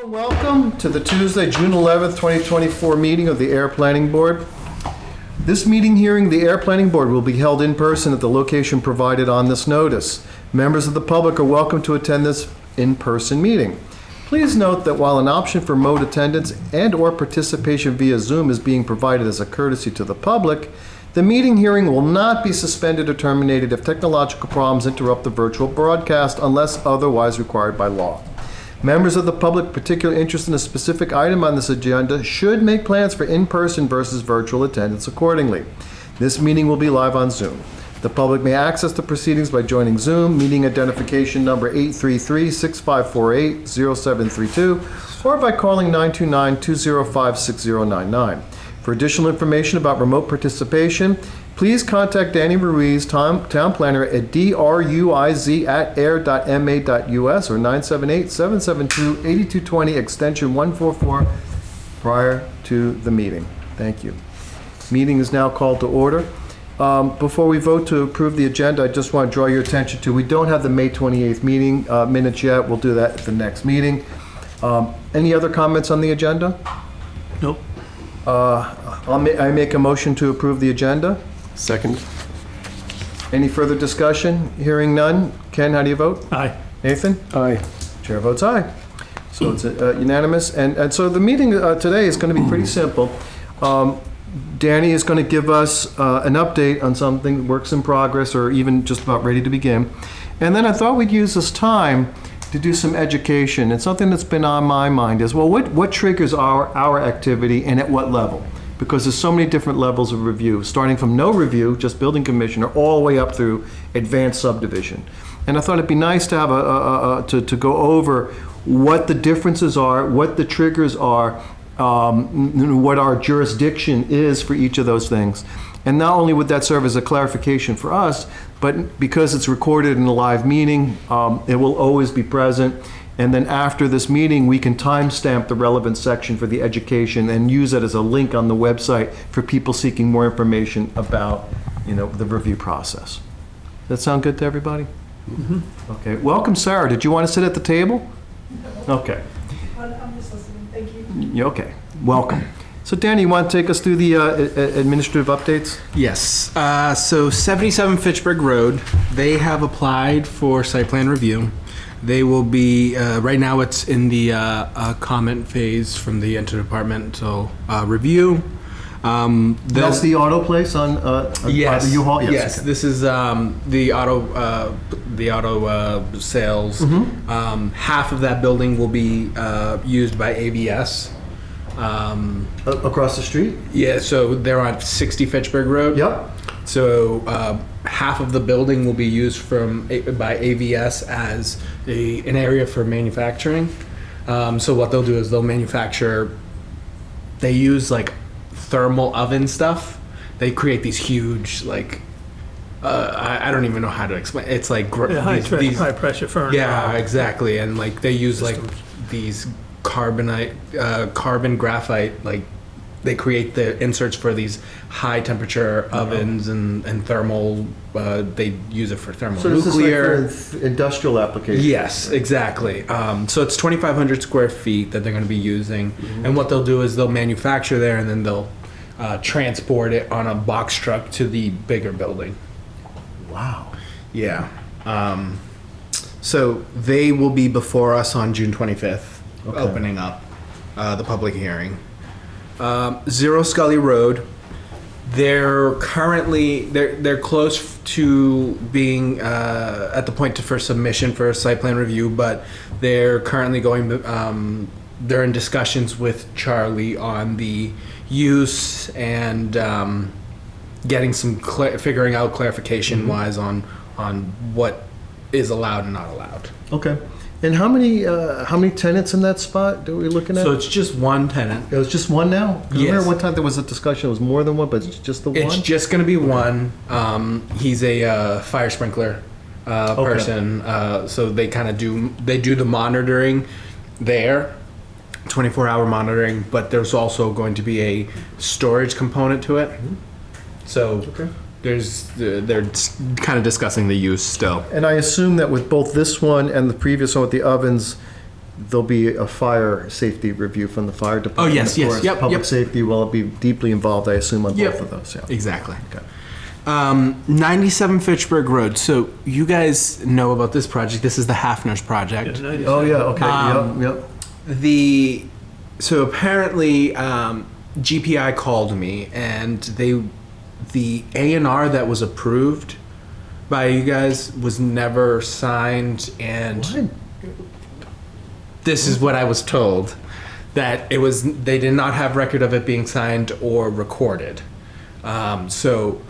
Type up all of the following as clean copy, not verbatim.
and welcome to the Tuesday, June 11th, 2024 meeting of the Ayer Planning Board. This meeting hearing, the Ayer Planning Board will be held in person at the location provided on this notice. Members of the public are welcome to attend this in-person meeting. Please note that while an option for remote attendance and/or participation via Zoom is being provided as a courtesy to the public, the meeting hearing will not be suspended or terminated if technological problems interrupt the virtual broadcast unless otherwise required by law. Members of the public particularly interested in a specific item on this agenda should make plans for in-person versus virtual attendance accordingly. This meeting will be live on Zoom. The public may access the proceedings by joining Zoom, meeting identification number 833-6548-0732, or by calling 929-205-6099. For additional information about remote participation, please contact Danny Ruiz, town planner at druiz@ayer.ma.us or 978-772-8220, extension 144, prior to the meeting. Thank you. Meeting is now called to order. Before we vote to approve the agenda, I just want to draw your attention to, we don't have the May 28th meeting minutes yet. We'll do that at the next meeting. Any other comments on the agenda? Nope. I make a motion to approve the agenda. Second. Any further discussion? Hearing none. Ken, how do you vote? Aye. Nathan? Aye. Chair votes aye. So it's unanimous. And so the meeting today is going to be pretty simple. Danny is going to give us an update on something, works in progress, or even just about ready to begin. And then I thought we'd use this time to do some education. And something that's been on my mind is, well, what triggers our activity and at what level? Because there's so many different levels of review, starting from no review, just building commissioner, all the way up through advanced subdivision. And I thought it'd be nice to have to go over what the differences are, what the triggers are, what our jurisdiction is for each of those things. And not only would that serve as a clarification for us, but because it's recorded in a live meeting, it will always be present. And then after this meeting, we can timestamp the relevant section for the education and use it as a link on the website for people seeking more information about, the review process. Does that sound good to everybody? Mm-hmm. Okay. Welcome, Sarah. Did you want to sit at the table? Okay. I'm just listening. Thank you. Okay. Welcome. So, Danny, you want to take us through the administrative updates? Yes. So 77 Fitchburg Road, they have applied for site plan review. They will be, right now it's in the comment phase from the interdepartmental review. That's the auto place on yes, the U-Haul? Yes, okay. This is the auto sales. Mm-hmm. Half of that building will be used by AVS. Across the street? Yeah, so they're on 60 Fitchburg Road. Yep. So half of the building will be used by AVS as an area for manufacturing. So what they'll do is they'll manufacture, they use like thermal oven stuff. They create these huge I don't even know how to explain. It's like high pressure furnace. Yeah, exactly. And like they use systems. Like these carbon graphite, like they create the inserts for these high temperature ovens and thermal, they use it for thermal nuclear. This is like for industrial applications. Yes, exactly. So it's 2,500 square feet that they're going to be using. Mm-hmm. And what they'll do is they'll manufacture there and then they'll transport it on a box truck to the bigger building. Wow. Yeah. So they will be before us on June 25th. Okay. Opening up the public hearing. 0 Scully Road. They're currently they're close to being at the point for submission for a site plan review, but they're currently going. They're in discussions with Charlie on the use and getting some figuring out clarification mm-hmm. wise on what is allowed and not allowed. Okay. And how many tenants in that spot are we looking at? So it's just one tenant. It was just one now? Yes. I remember one time there was a discussion, it was more than one, but it's just the one? It's just going to be one. He's a fire sprinkler person. So they kind of do the monitoring there, 24-hour monitoring, but there's also going to be a storage component to it. Mm-hmm. So okay. They're kind of discussing the use still. And I assume that with both this one and the previous one with the ovens, there'll be a fire safety review from the fire department. Oh, yes, Of yes. course, Yep, Public yep. safety will be deeply involved, I assume, on Yep. both of those, yeah. Exactly. Okay. 97 Fitchburg Road. So you guys know about this project. This is the Hafner's project. Oh, yeah, okay, yep. So apparently GPI called me, and the A&R that was approved by you guys was never signed, and What? this is what I was told, that they did not have record of it being signed or recorded. So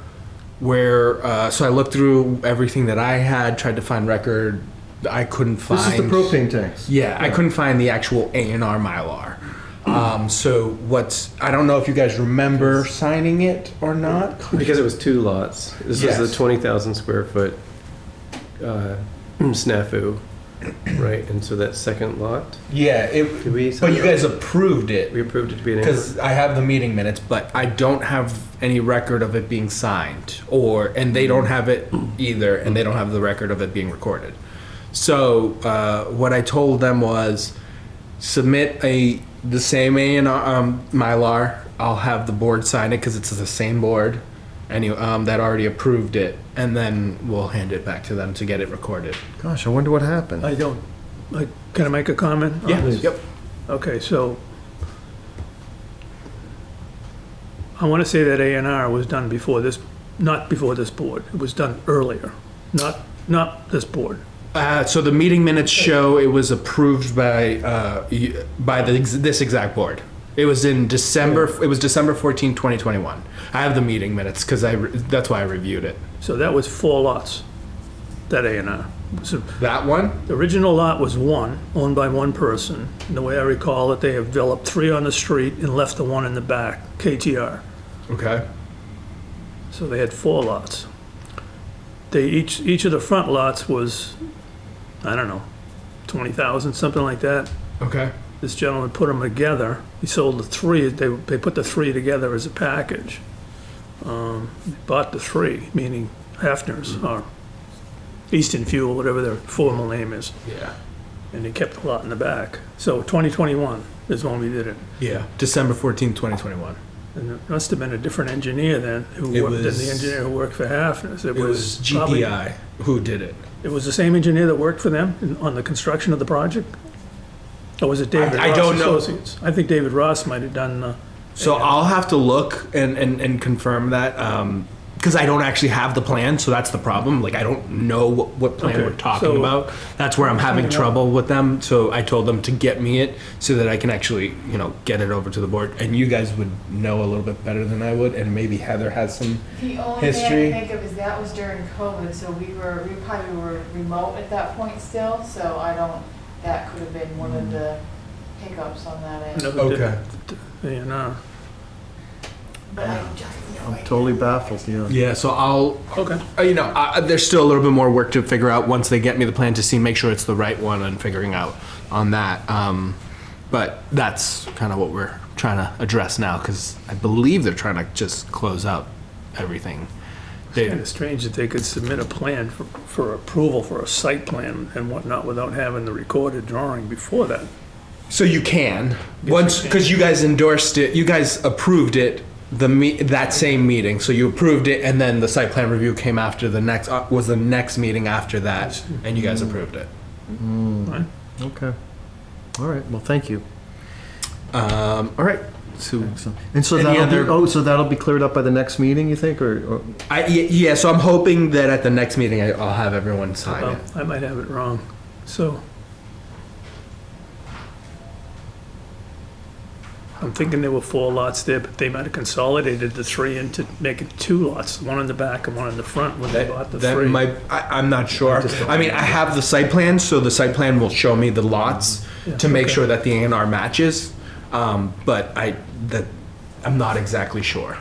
I looked through everything that I had, tried to find record. I couldn't find. This is the propane tanks. Yeah, I couldn't find the actual A&R Mylar. I don't know if you guys remember signing it or not. Because it was 2 lots. This Yes. was the 20,000 square foot snafu, right? And so that second lot, Yeah, did we but sign you it? guys approved it We approved it to be an because I have the meeting minutes, but I don't have any record of it being signed, and they don't have it either, and they don't have the record of it being recorded. So what I told them was submit the same A&R Mylar. I'll have the board sign it because it's the same board, that already approved it, and then we'll hand it back to them to get it recorded. Gosh, I wonder what happened. Can I make a comment? on Yeah. this? Yep. Okay, so I want to say that A&R was done before this, not before this board. It was done earlier, not this board. So the meeting minutes show it was approved by this exact board. It was in December. It was December 14, 2021. I have the meeting minutes because that's why I reviewed it. So that was 4 lots, that A&R. So That one? the original lot was 1, owned by 1 person. And the way I recall it, they have developed 3 on the street and left the 1 in the back, KTR. Okay. So they had 4 lots. Each of the front lots was, I don't know, 20,000, something like that. Okay. This gentleman put them together. He sold the 3. They put the 3 together as a package. They bought the 3, meaning Hafner's or Easton Fuel, whatever their formal name is, Yeah. and they kept the lot in the back. So 2021 is when we did it. Yeah. December 14, 2021. And it must have been a different engineer then It than the was- engineer who worked for Hafner's. It was probably- GPI who did it. It was the same engineer that worked for them on the construction of the project? Or was it David I Ross don't know. Associates? I think David Ross might have done, So Yeah. I'll have to look and confirm that because I don't actually have the plan, so that's the problem. Like I don't know what plan Okay, we're talking so- about. That's where I'm having trouble with them. So I told them to get me it so that I can actually get it over to the board. And you guys would know a little bit better than I would, and maybe Heather has some. The only History. thing I can think of is that was during COVID, so we probably were remote at that point still, so that could have been one of the hiccups on that end. never did A&R. But I just no I'm idea. totally baffled, yeah. Yeah, so I'll. Okay. There's still a little bit more work to figure out once they get me the plan to make sure it's the right one and figuring out on that. But that's kind of what we're trying to address now because I believe they're trying to just close out everything. It's kind of strange that they could submit a plan for approval for a site plan and whatnot without having the recorded drawing before that. So you can you once can. because you guys endorsed it, you guys approved it that same meeting. So you approved it, and then the site plan review came after the next meeting after that, and you guys approved it. Right? Okay. All right, well, thank you. All right. So Excellent. And so Any that'll be cleared up by the next meeting, you think, or? yeah. So I'm hoping that at the next meeting I'll have everyone sign Well, it. I might have it wrong. So I'm thinking there were 4 lots there, but they might have consolidated the 3 into making 2 lots, one in the back and one in the front when they bought the 3. I'm not sure. I mean, I have the site plan, so the site plan will show me the lots Yeah, to make okay. sure that the A&R matches. But I'm not exactly sure.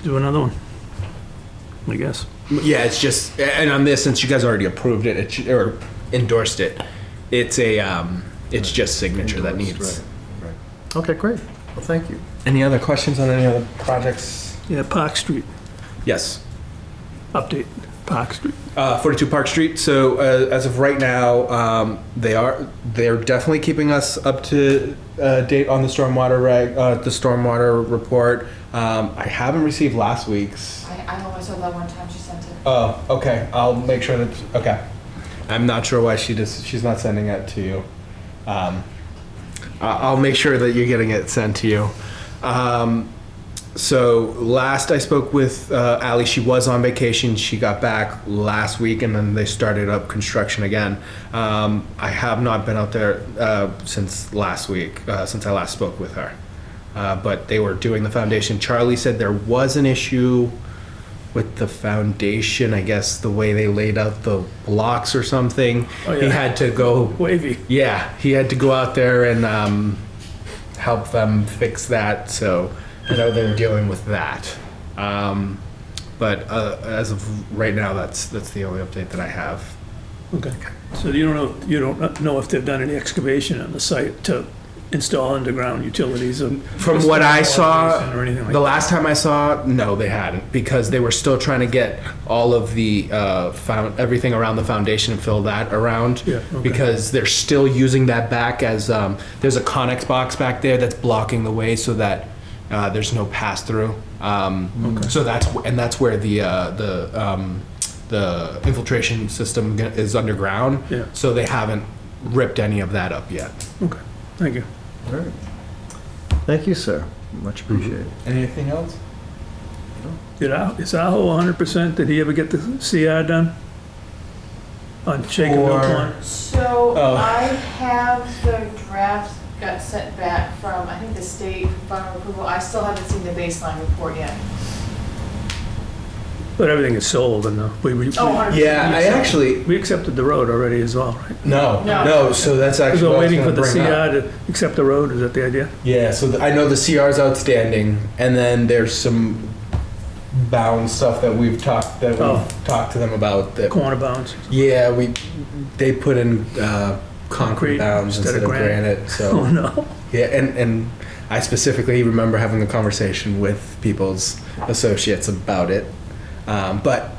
Do another one, I guess. Yeah, it's just, and on this, since you guys already approved it, or endorsed it, it's just signature that needs. Right. Okay, great. Well, thank you. Any other questions on any other projects? Yeah, Park Street, Yes. update. Park Street? 42 Park Street. So as of right now, they're definitely keeping us up to date on the stormwater report. I haven't received last week's. I always saw that one time she sent it. Oh, okay. I'll make sure that. Okay. I'm not sure why she's not sending it to you. I'll make sure that you're getting it sent to you. So last I spoke with Ally, she was on vacation. She got back last week, and then they started up construction again. I have not been out there since last week, since I last spoke with her. But they were doing the foundation. Charlie said there was an issue with the foundation, I guess the way they laid out the blocks or something. Oh, yeah. He had to go. Wavy. Yeah, he had to go out there and help them fix that. So I know they're dealing with that. But as of right now, that's the only update that I have. Okay. So you don't know if they've done any excavation on the site to install underground utilities? From what I saw, or anything like the last time I saw, no, they hadn't, because they were still trying to get all of the everything around the foundation and fill that around. Yeah, okay. Because they're still using that back as there's a Connex box back there that's blocking the way so that there's no pass through. So that's where the infiltration system is underground. Yeah. So they haven't ripped any of that up yet. Okay, thank you. All right. Thank you, sir. Much appreciated. Anything else? Is Aho 100%? Did he ever get the CR done? On Shaker Mill Pond? So Oh. I have the draft got sent back from, I think, the state for final approval. I still haven't seen the baseline report yet. But everything is sold and we 100%. Yeah, I actually we accepted the road already as well, right? no. So that's actually Because we're what I was waiting for gonna the bring up. CR to accept the road, is that the idea? Yeah, so I know the CR is outstanding, and then there's some bound stuff that we've talked to them about. That Corner bounds? yeah, they put in concrete bounds instead of granite. Oh, So no. yeah, and I specifically remember having a conversation with people's associates about it. But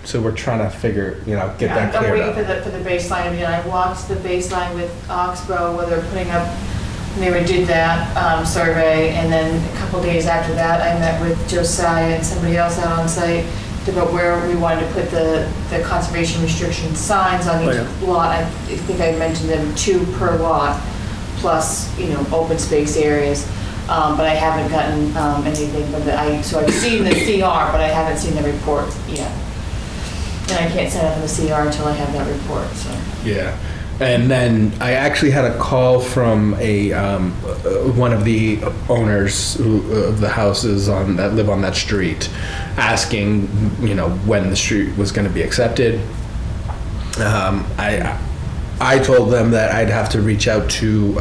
so we're trying to get that I'm cleared waiting up. for the baseline. Again, I watched the baseline with Oxbow, where they're putting up, they did that survey, and then a couple days after that, I met with Josiah and somebody else out on site about where we wanted to put the conservation restriction signs on each lot. I think I mentioned them 2 per lot, plus, open space areas. But I haven't gotten anything, so I've seen the CR, but I haven't seen the report yet. And I can't send out the CR until I have that report, so. Yeah, and then I actually had a call from one of the owners of the houses that live on that street, asking when the street was going to be accepted. I told them that I'd have to reach out to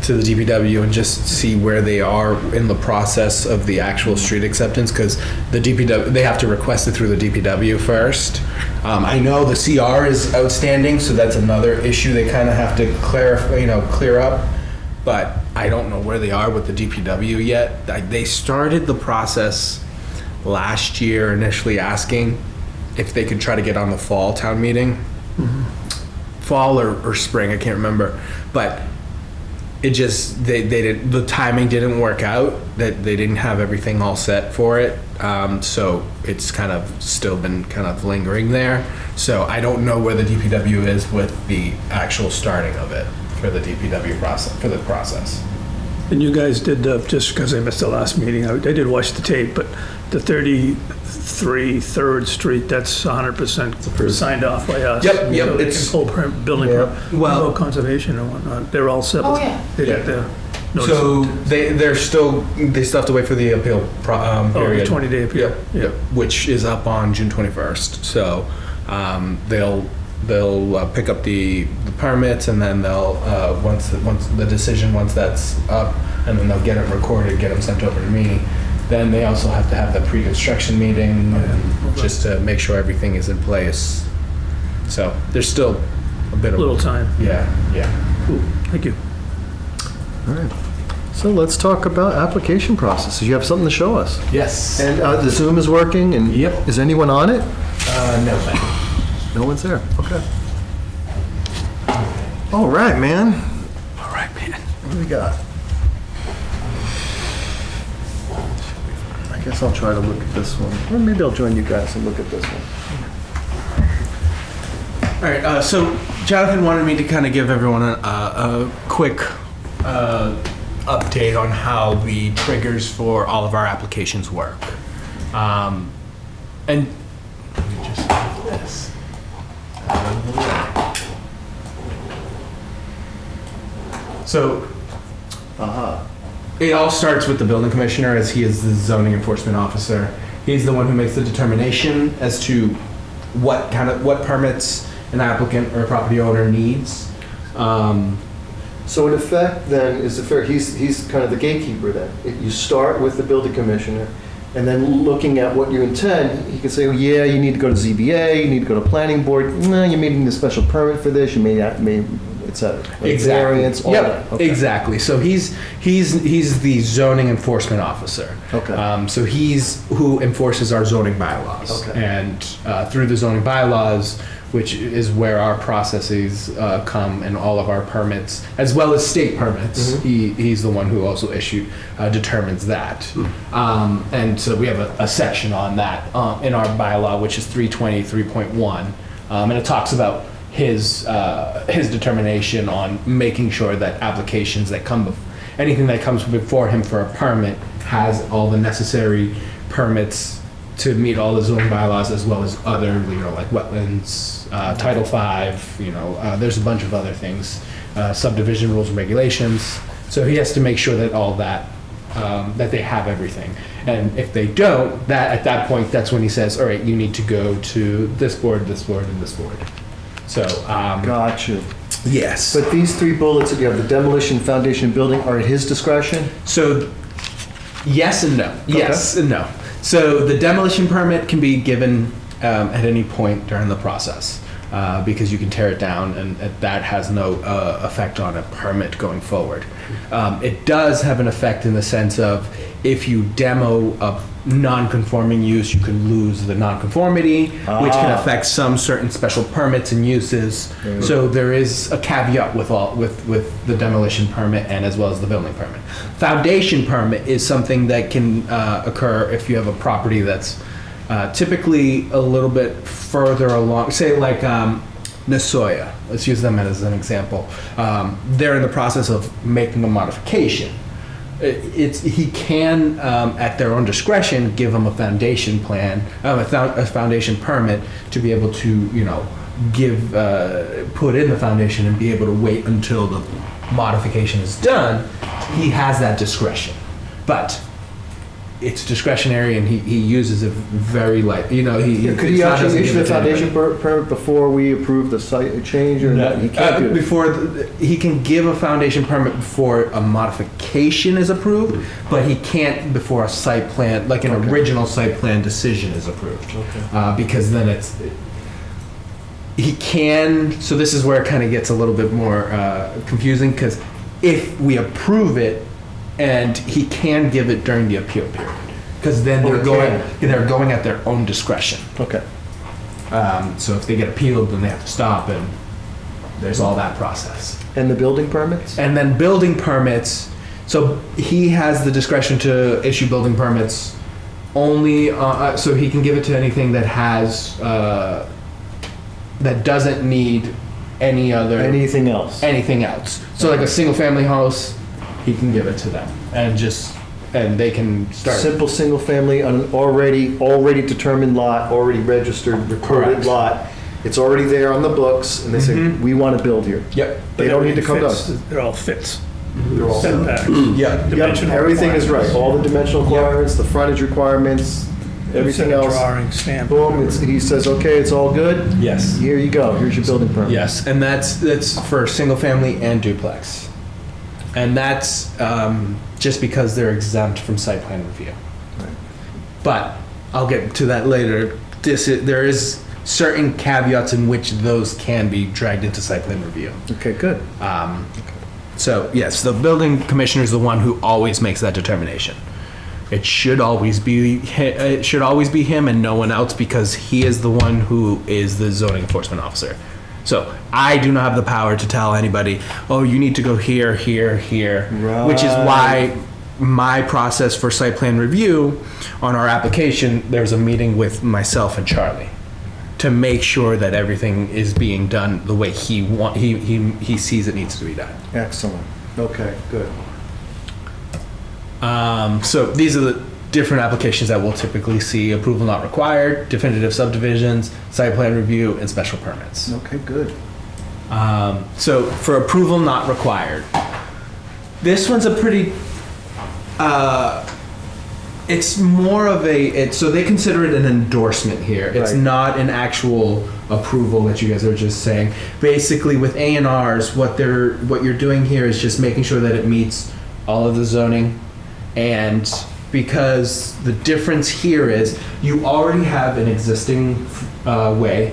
the DPW and just see where they are in the process of the actual street acceptance, because the DPW, they have to request it through the DPW first. I know the CR is outstanding, so that's another issue they kind of have to clear up, but I don't know where they are with the DPW yet. They started the process last year, initially asking if they could try to get on the fall town meeting. Fall or spring, I can't remember, but it just the timing didn't work out, that they didn't have everything all set for it, so it's kind of still been kind of lingering there. So I don't know where the DPW is with the actual starting of it for the DPW process. And you guys did, just because I missed the last meeting, I did watch the tape, but the 33 3rd Street, that's 100% signed off by us. Yep, So they can it's- pull building, Well- conservation and whatnot, they're all set. Oh, yeah. They got their notice. So they still have to wait for the appeal Oh, the period. 20-day appeal. Yep, which is up on June 21st. So they'll pick up the permits, and then they'll once that's up, and then they'll get it recorded, get them sent over to me. Then they also have to have the pre-construction meeting, and just to make sure everything is in place. So there's still a bit of Little time. Yeah. Cool. Thank you. All right. So let's talk about application processes. You have something to show us. Yes. And the Zoom is working, and Yep. is anyone on it? No way. No one's there, okay. All right, man. All right, man. What do we got? I guess I'll try to look at this one. Or maybe I'll join you guys and look at this one. All right, so Jonathan wanted me to kind of give everyone a quick update on how the triggers for all of our applications work. And let me just get this out of the way. So it all starts with the building commissioner, as he is the zoning enforcement officer. He's the one who makes the determination as to what permits an applicant or a property owner needs. So in effect, then, is it fair, he's kind of the gatekeeper then? You start with the building commissioner, and then looking at what you intend, he can say, well, yeah, you need to go to ZBA, you need to go to planning board, no, you may need a special permit for this, you may not, et cetera. Like variance, all that. Okay. Exactly. So he's the zoning enforcement officer. Okay. So he's who enforces our zoning bylaws. Okay. And through the zoning bylaws, which is where our processes come and all of our permits, as well as state permits. Mm-hmm. He's the one who also determines that. And so we have a section on that in our bylaw, which is 320.3.1, and it talks about his determination on making sure that applications that anything that comes before him for a permit has all the necessary permits to meet all the zoning bylaws, as well as other, like wetlands, Title V, there's a bunch of other things, subdivision rules and regulations. So he has to make sure that all that, that they have everything. And if they don't, at that point, that's when he says, all right, you need to go to this board, and this board. So, Gotcha. yes. But these three bullets that you have, the demolition, foundation, building, are at his discretion? So, yes and no. Okay. Yes and no. So the demolition permit can be given at any point during the process because you can tear it down, and that has no effect on a permit going forward. It does have an effect in the sense of if you demo a non-conforming use, you can lose the non-conformity, which can affect some certain special permits and uses. So there is a caveat with the demolition permit and as well as the building permit. Foundation permit is something that can occur if you have a property that's typically a little bit further along, say like Nasoya. Let's use them as an example. They're in the process of making a modification. He can, at their own discretion, give them a foundation plan, a foundation permit to be able to, put in the foundation and be able to wait until the modification is done. He has that discretion, but it's discretionary, and he uses it very light. Could he actually issue the foundation permit before we approve the site change, or no, he can't do that? He can give a foundation permit before a modification is approved, but he can't before a site plan, like an original site plan decision is approved. Okay. Because then he can. So this is where it kind of gets a little bit more confusing, because if we approve it, and he can give it during the appeal period, because then they're going at their own discretion. Okay. So if they get appealed, then they have to stop, and there's all that process. And the building permits? And then building permits. So he has the discretion to issue building permits only. So he can give it to anything that has that doesn't need anything else. So like a single family house, he can give it to them, and they can start. Simple single family on an already determined lot, already registered, recorded Correct. lot. It's already there on the books, and they say, we want to build here. Yep. They don't need to come to Fits. us. It all fits. They're all set. Setbacks. Yeah. Dimensional Everything is right. requirements. All the dimensional requirements, the frontage requirements, everything Set a else. Drawing, stamp. Boom, he says, okay, it's all good. Yes. Here you go. Here's your building permit. Yes, and that's for single family and duplex, and that's just because they're exempt from site plan review. Right. But I'll get to that later. There is certain caveats in which those can be dragged into site plan review. Okay, good. So yes, the building commissioner is the one who always makes that determination. it should always be him and no one else, because he is the one who is the zoning enforcement officer. So I do not have the power to tell anybody, oh, you need to go here, here, here, which is why my process for site plan review on our application, there's a meeting with myself and Charlie to make sure that everything is being done the way he sees it needs to be done. Excellent. Okay, good. So these are the different applications that we'll typically see: approval not required, definitive subdivisions, site plan review, and special permits. Okay, good. So for approval not required, this one's a pretty, it's more of so they consider it an endorsement here. It's Right. not an actual approval that you guys are just saying. Basically with A&Rs, what you're doing here is just making sure that it meets all of the zoning. And because the difference here is you already have an existing way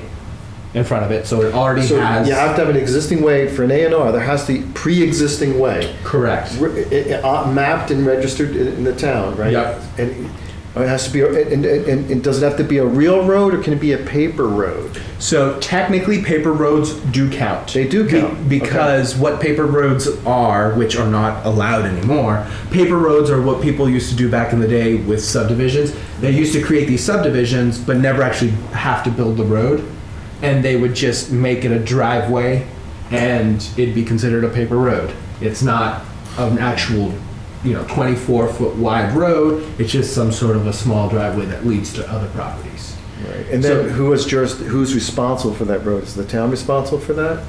in front of it, so it already So has. you have to have an existing way for an A&R. There has to be pre-existing way. Correct. Mapped and registered in the town, right? Yep. And it has to be, and does it have to be a real road, or can it be a paper road? So technically, paper roads do count. They do count. Because what paper roads are, which are not allowed anymore, paper roads are what people used to do back in the day with subdivisions. They used to create these subdivisions, but never actually have to build the road. And they would just make it a driveway, and it'd be considered a paper road. It's not an actual 24-foot wide road. It's just some sort of a small driveway that leads to other properties. Right. And then who's responsible for that road? Is the town responsible for that?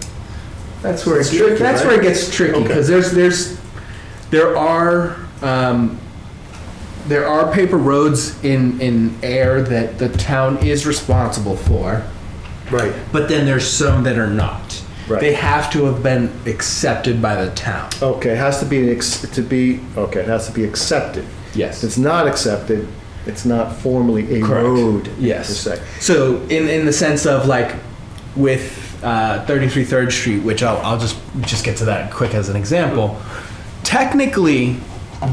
That's where It's tricky, that's right? where it gets tricky, Okay. because there are paper roads in Ayer that the town is responsible for, Right. but then there's some that are not. Right. They have to have been accepted by the town. Okay, it has to be it has to be accepted. Yes. If it's not accepted, it's not formally a Correct. road. Yes. Per se. So in the sense of like with 33 3rd Street, which I'll just get to that quick as an example. Technically,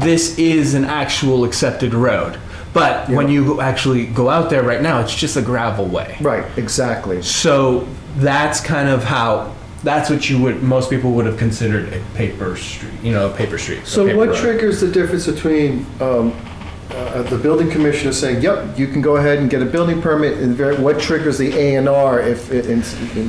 this is an actual accepted road, but when you actually go out there right now, it's just a gravel way. Right. Exactly. So that's kind of how. That's what most people would have considered a paper street, a paper street. So a paper what road. triggers the difference between the building commissioner saying, "Yep, you can go ahead and get a building permit," and what triggers the A&R if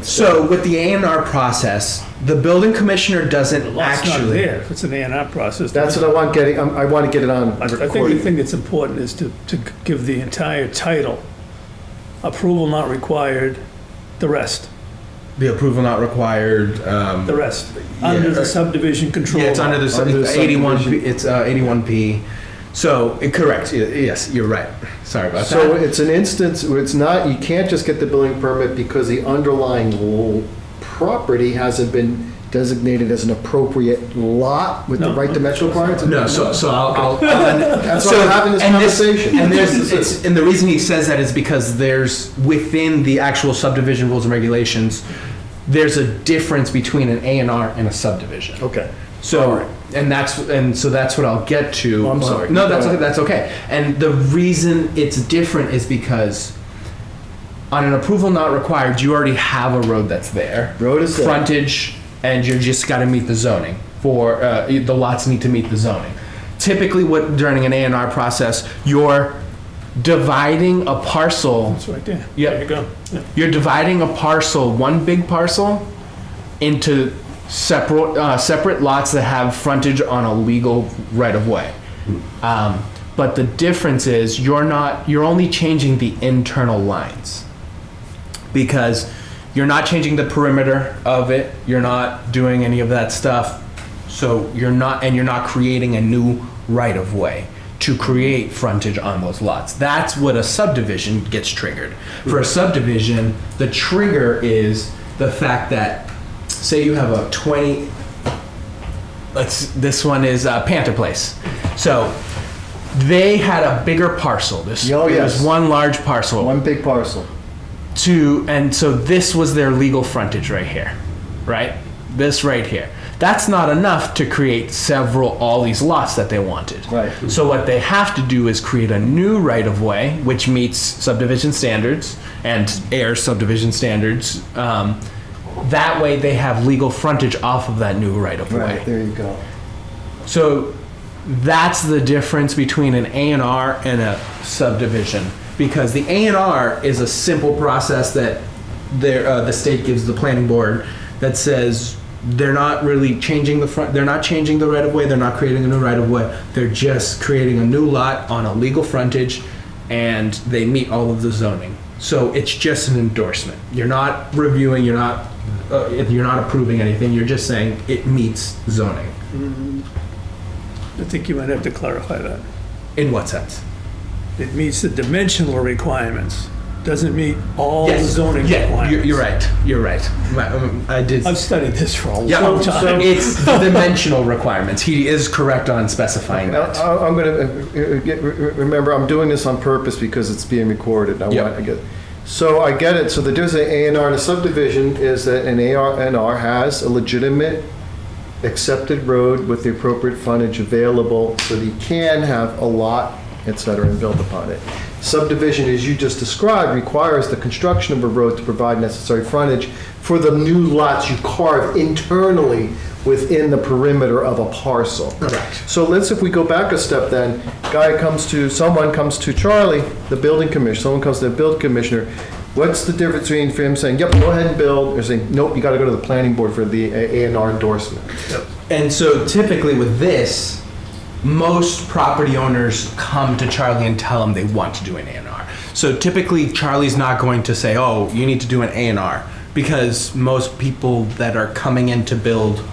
So with the A&R process, the building commissioner doesn't Lot's not actually. there. If it's an A&R process. That's what I want getting. I want to get it on I think the recording. thing that's important is to give the entire title, approval not required, the rest, The approval not required. the rest, under the subdivision control. Yeah, it's under the Under the 81. subdivision. It's 81P. So correct. Yes, you're right. Sorry about So that. it's an instance where it's not. You can't just get the building permit because the underlying property hasn't been designated as an appropriate lot with the No. right dimensional requirements. No, so I'll That's why we're having this conversation. And the reason he says that is because there's within the actual subdivision rules and regulations, there's a difference between an A&R and a subdivision. Okay. So All right. so that's what I'll get to. Oh, I'm sorry. No, Go ahead. that's okay. And the reason it's different is because on an approval not required, you already have a road that's there. Road is there. Frontage, and you just got to meet the zoning for the lots need to meet the zoning. Typically, during an A&R process, you're dividing a parcel. It's right there. Yep. There you go. Yeah. You're dividing a parcel, one big parcel, into separate lots that have frontage on a legal right of way. But the difference is you're only changing the internal lines, because you're not changing the perimeter of it. You're not doing any of that stuff. So you're not creating a new right of way to create frontage on those lots. That's what a subdivision gets triggered. For a subdivision, the trigger is the fact that, say you have a 20, this one is Panther Place. So they had a bigger parcel. Oh, It yes. was one large parcel. One big parcel. And so this was their legal frontage right here, right? This right here. That's not enough to create all these lots that they wanted. Right. So what they have to do is create a new right-of-way, which meets subdivision standards and Ayer subdivision standards. That way they have legal frontage off of that new right-of-way. Right, there you go. So that's the difference between an A&R and a subdivision, because the A&R is a simple process that the state gives the planning board that says they're not really changing they're not changing the right of way, they're not creating a new right of way, they're just creating a new lot on a legal frontage, and they meet all of the zoning. So it's just an endorsement. You're not reviewing, you're not approving anything, you're just saying it meets zoning. I think you might have to clarify that. In what sense? It meets the dimensional requirements, doesn't meet all the zoning requirements. You're right. I did. I've studied this for a Yeah, long time. it's the dimensional requirements. He is correct on specifying Now, that. I'm going to remember, I'm doing this on purpose because it's being recorded. I get it. So I get it. So the difference between A&R and a subdivision is that an A&R has a legitimate accepted road with the appropriate frontage available so that you can have a lot, et cetera, and build upon it. Subdivision, as you just described, requires the construction of a road to provide necessary frontage for the new lots you carve internally within the perimeter of a parcel. Correct. So if we go back a step then, someone comes to Charlie, the building commissioner, someone comes to the building commissioner, what's the difference between him saying, yep, go ahead and build, or saying, nope, you gotta go to the planning board for the A&R endorsement? And so typically with this, most property owners come to Charlie and tell him they want to do an A&R. So typically Charlie's not going to say, oh, you need to do an A&R, because most people that are coming in to build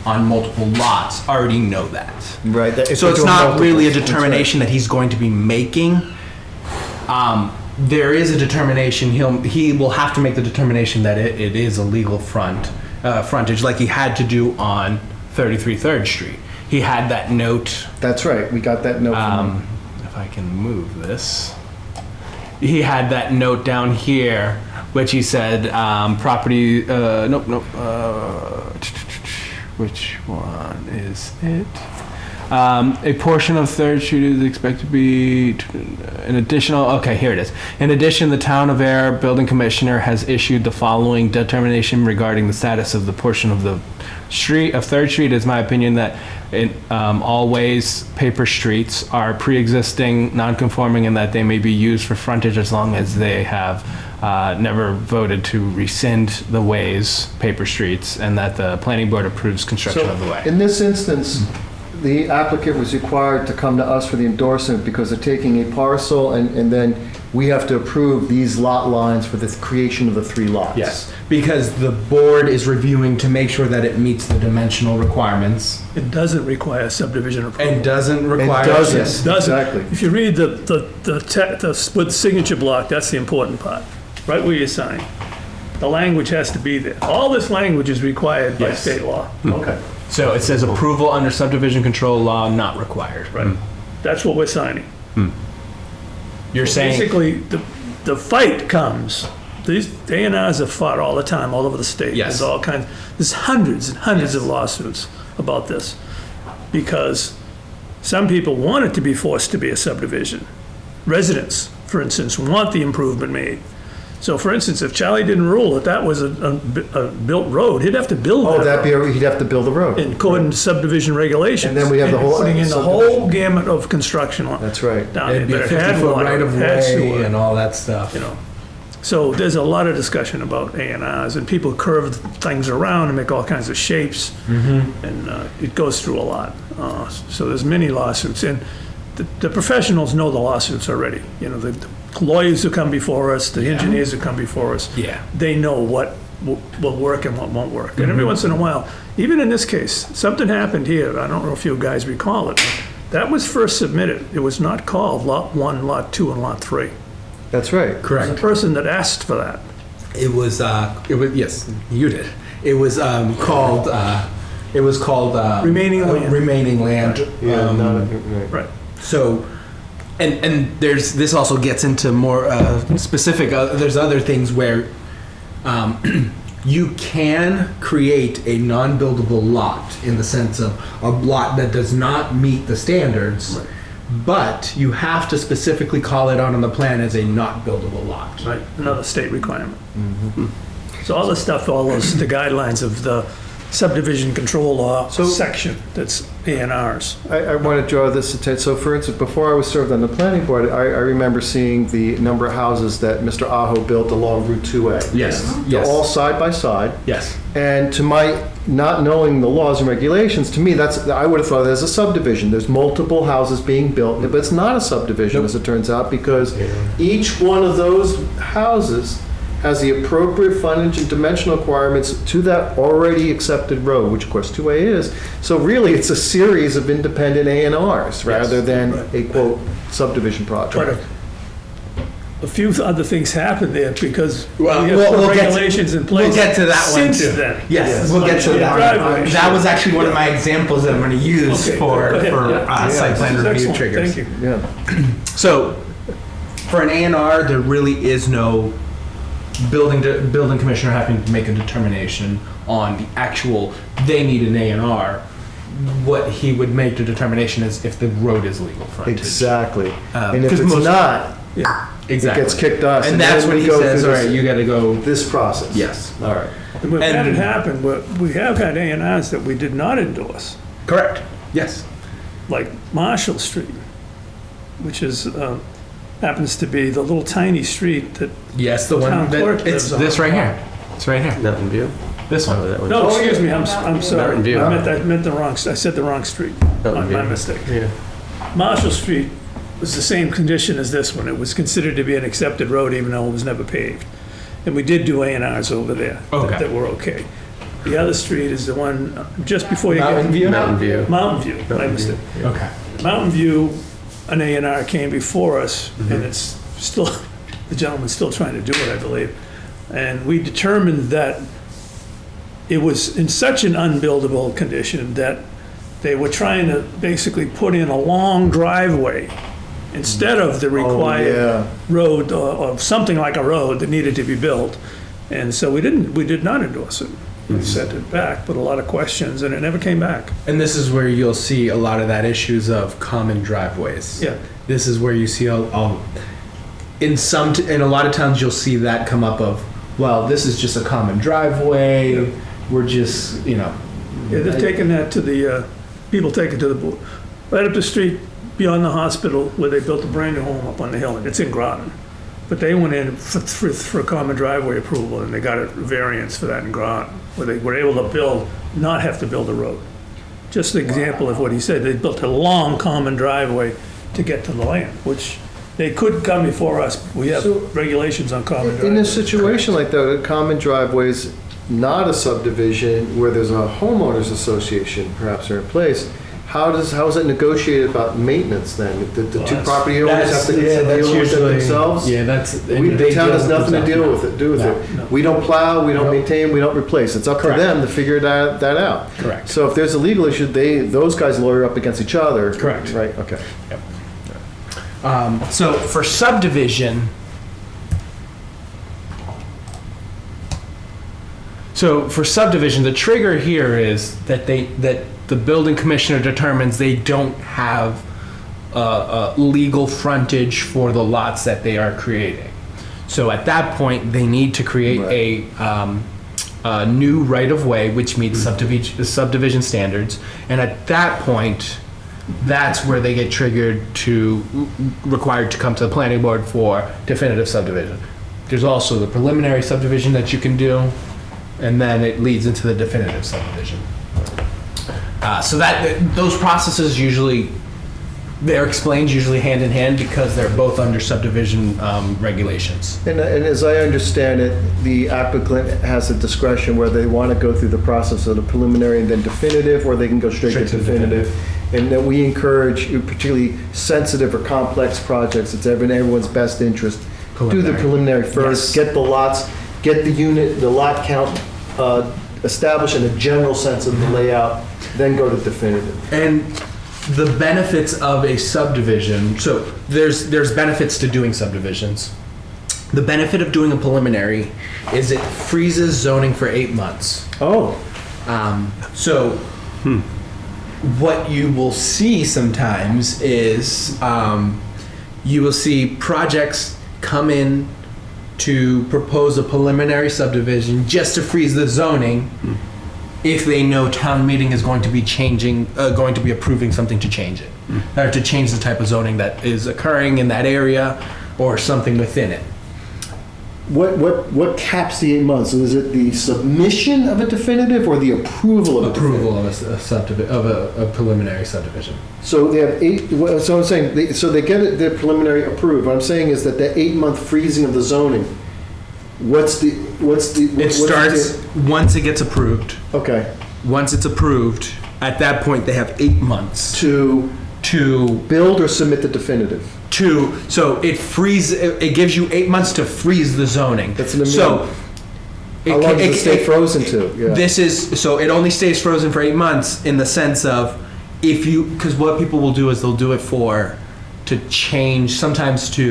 on multiple lots already know that. Right. So it's not really a determination that he's going to be making. There is a determination, he will have to make the determination that it is a legal frontage, like he had to do on 33 3rd Street. He had that note. That's right, we got that note from him. If I can move this. He had that note down here, which he said, property, which one is it? A portion of 3rd Street is expected to be an additional, okay, here it is. In addition, the Town of Ayer Building Commissioner has issued the following determination regarding the status of the portion of the street, of 3rd Street. It's my opinion that in all ways, paper streets are pre-existing, non-conforming, and that they may be used for frontage as long as they have never voted to rescind the ways, paper streets, and that the planning board approves construction of the way. In this instance, the applicant was required to come to us for the endorsement because they're taking a parcel and then we have to approve these lot lines for the creation of the 3 lots. Yes, because the board is reviewing to make sure that it meets the dimensional requirements. It doesn't require subdivision approval. And doesn't require. It doesn't. Yes. Doesn't. Exactly. If you read with signature block, that's the important part, right where you sign. The language has to be there. All this language is required by Yes. state law. Okay. So it says approval under subdivision control law not required. Right. That's what we're signing. You're saying. Basically, the fight comes, these A&Rs are fought all the time, all over the state. Yes. There's hundreds and hundreds of lawsuits about this, because some people want it to be forced to be a subdivision. Residents, for instance, want the improvement made. So for instance, if Charlie didn't rule that that was a built road, he'd have to build that road. He'd have to build the road. In according to subdivision regulations. And then we have the whole Putting in the whole gamut of construction on. That's right. Down there. It'd be But a it had 50-foot water, right of it had way sewer, and all that stuff. you know. So there's a lot of discussion about A&Rs, and people curve things around and make all kinds of shapes, and it goes through a lot. So there's many lawsuits, and the professionals know the lawsuits already. You know, the lawyers who come before us, the engineers who come before us, Yeah. they know what will work and what won't work. And every once in a while, even in this case, something happened here. I don't know if you guys recall it. That was first submitted. It was not called Lot 1, Lot 2, and Lot 3. That's right. It was the person that asked for that. It was yes, you did. It was called Remaining land. Remaining land. Right. Right. So, and this also gets into more specific. There's other things where You can create a non-buildable lot in the sense of a lot that does not meet the standards, but you have to specifically call it out on the plan as a not buildable lot. Right, another state requirement. So all this stuff follows the guidelines of the subdivision control law section that's A&Rs. I want to draw this attention. So for instance, before I was served on the planning board, I remember seeing the number of houses that Mr. Aho built along Route 2A. Yes. They're Yes. all side by side. Yes. And to my not knowing the laws and regulations, to me, I would have thought as a subdivision. There's multiple houses being built, but it's not a subdivision, as it turns out, because each one of those houses has the appropriate frontage and dimensional requirements to that already accepted road, which of course 2A is. So really, it's a series of independent A&Rs rather than a quote subdivision But project. a few other things happened there because we Well, have we'll get to- regulations in place. We'll get to that one since too. then. Yes, we'll get to Yeah, that. driveway. That was actually one of my examples that I'm going to use Okay, for go ahead. Yeah. site plan This is review excellent. triggers. Thank you. Yeah. So, for an A&R, there really is no building commissioner having to make a determination on the actual, they need an A&R. What he would make the determination is if the road is legal frontage. Exactly. And if 'cause it's most- not, Yeah. Exactly. it gets kicked to us. And that's then when we he go says, through all this- right, you got to go. this process. Yes. All right. And we've And- had it happen, but we have had A&Rs that we did not endorse, Correct. Yes. like Marshall Street, which is, happens to be the little tiny street that, Yes, the Town one clerk that, it's lives on. this right here. It's right here. Mountain View? This one. Oh, that one. no, excuse me, I'm sorry. Mountain View. I meant the wrong, I said the wrong street. Mountain My View. mistake. Yeah. Marshall Street was the same condition as this one. It was considered to be an accepted road even though it was never paved. And we did do A&Rs over there Okay. that were okay. The other street is the one just before you Mountain get. View? Mountain View. Mountain View, my Mountain mistake. View. Okay. Mountain View, an A&R came before us, and it's still, the gentleman's still trying to do it, I believe. And we determined that it was in such an unbuildable condition that they were trying to basically put in a long driveway instead of the required yeah. road, or something like a road that needed to be built. And so we did not endorse it. We sent it back, put a lot of questions, and it never came back. And this is where you'll see a lot of that issues of common driveways. Yeah. This is where you see all in a lot of towns you'll see that come up of, well, this is just a common driveway. Yeah. We're just, Yeah, they're taking that to the, people take it to the board. Right up the street beyond the hospital where they built a brand new home up on the hill, and it's in Groton. But they went in for a common driveway approval, and they got a variance for that in Groton, where they were able to not have to build a road. Just an example of what he said, they built a long common driveway to get to the land, which they could come before us. We have So, regulations on common In a driveways. situation like that, a common driveway is not a subdivision where there's a homeowners association perhaps are in place. How is that negotiated about maintenance then? The two property owners have to deal with it themselves? Yeah, that's The town has nothing to do with it. No. We don't plow, we don't maintain, we don't replace. It's up to Correct. them to figure that out. Correct. So if there's a legal issue, those guys lawyer up against each other. Correct. Right, okay. So for subdivision, the trigger here is that the building commissioner determines they don't have legal frontage for the lots that they are creating. So at that point, they need to create a new right-of-way, which meets subdivision standards. And at that point, that's where they get required to come to the planning board for definitive subdivision. There's also the preliminary subdivision that you can do, and then it leads into the definitive subdivision. So those processes they're explained usually hand in hand because they're both under subdivision regulations. And as I understand it, the applicant has a discretion whether they want to go through the process of the preliminary and then definitive, or they can go straight to definitive. And that we encourage, particularly sensitive or complex projects, it's in everyone's best interest. Do the preliminary first, Yes. get the lots, get the lot count established in a general sense of the layout, then go to definitive. And the benefits of a subdivision, so there's benefits to doing subdivisions. The benefit of doing a preliminary is it freezes zoning for 8 months. Oh, So what you will see sometimes is you will see projects come in to propose a preliminary subdivision just to freeze the zoning if they know town meeting is going to be going to be approving something to change it, or to change the type of zoning that is occurring in that area or something within it. what caps the 8 months? So is it the submission of a definitive or the approval of a Approval of a preliminary subdivision. So they have so I'm saying, they get it, the preliminary approved. What I'm saying is that the 8-month freezing of the zoning, It starts once it gets approved. Okay. Once it's approved, at that point they have 8 months To to build or submit the definitive. so it gives you 8 months to freeze the zoning. That's an amendment. So How long does it stay frozen to? Yeah. This is so it only stays frozen for 8 months in the sense of because what people will do is they'll do it to change, sometimes to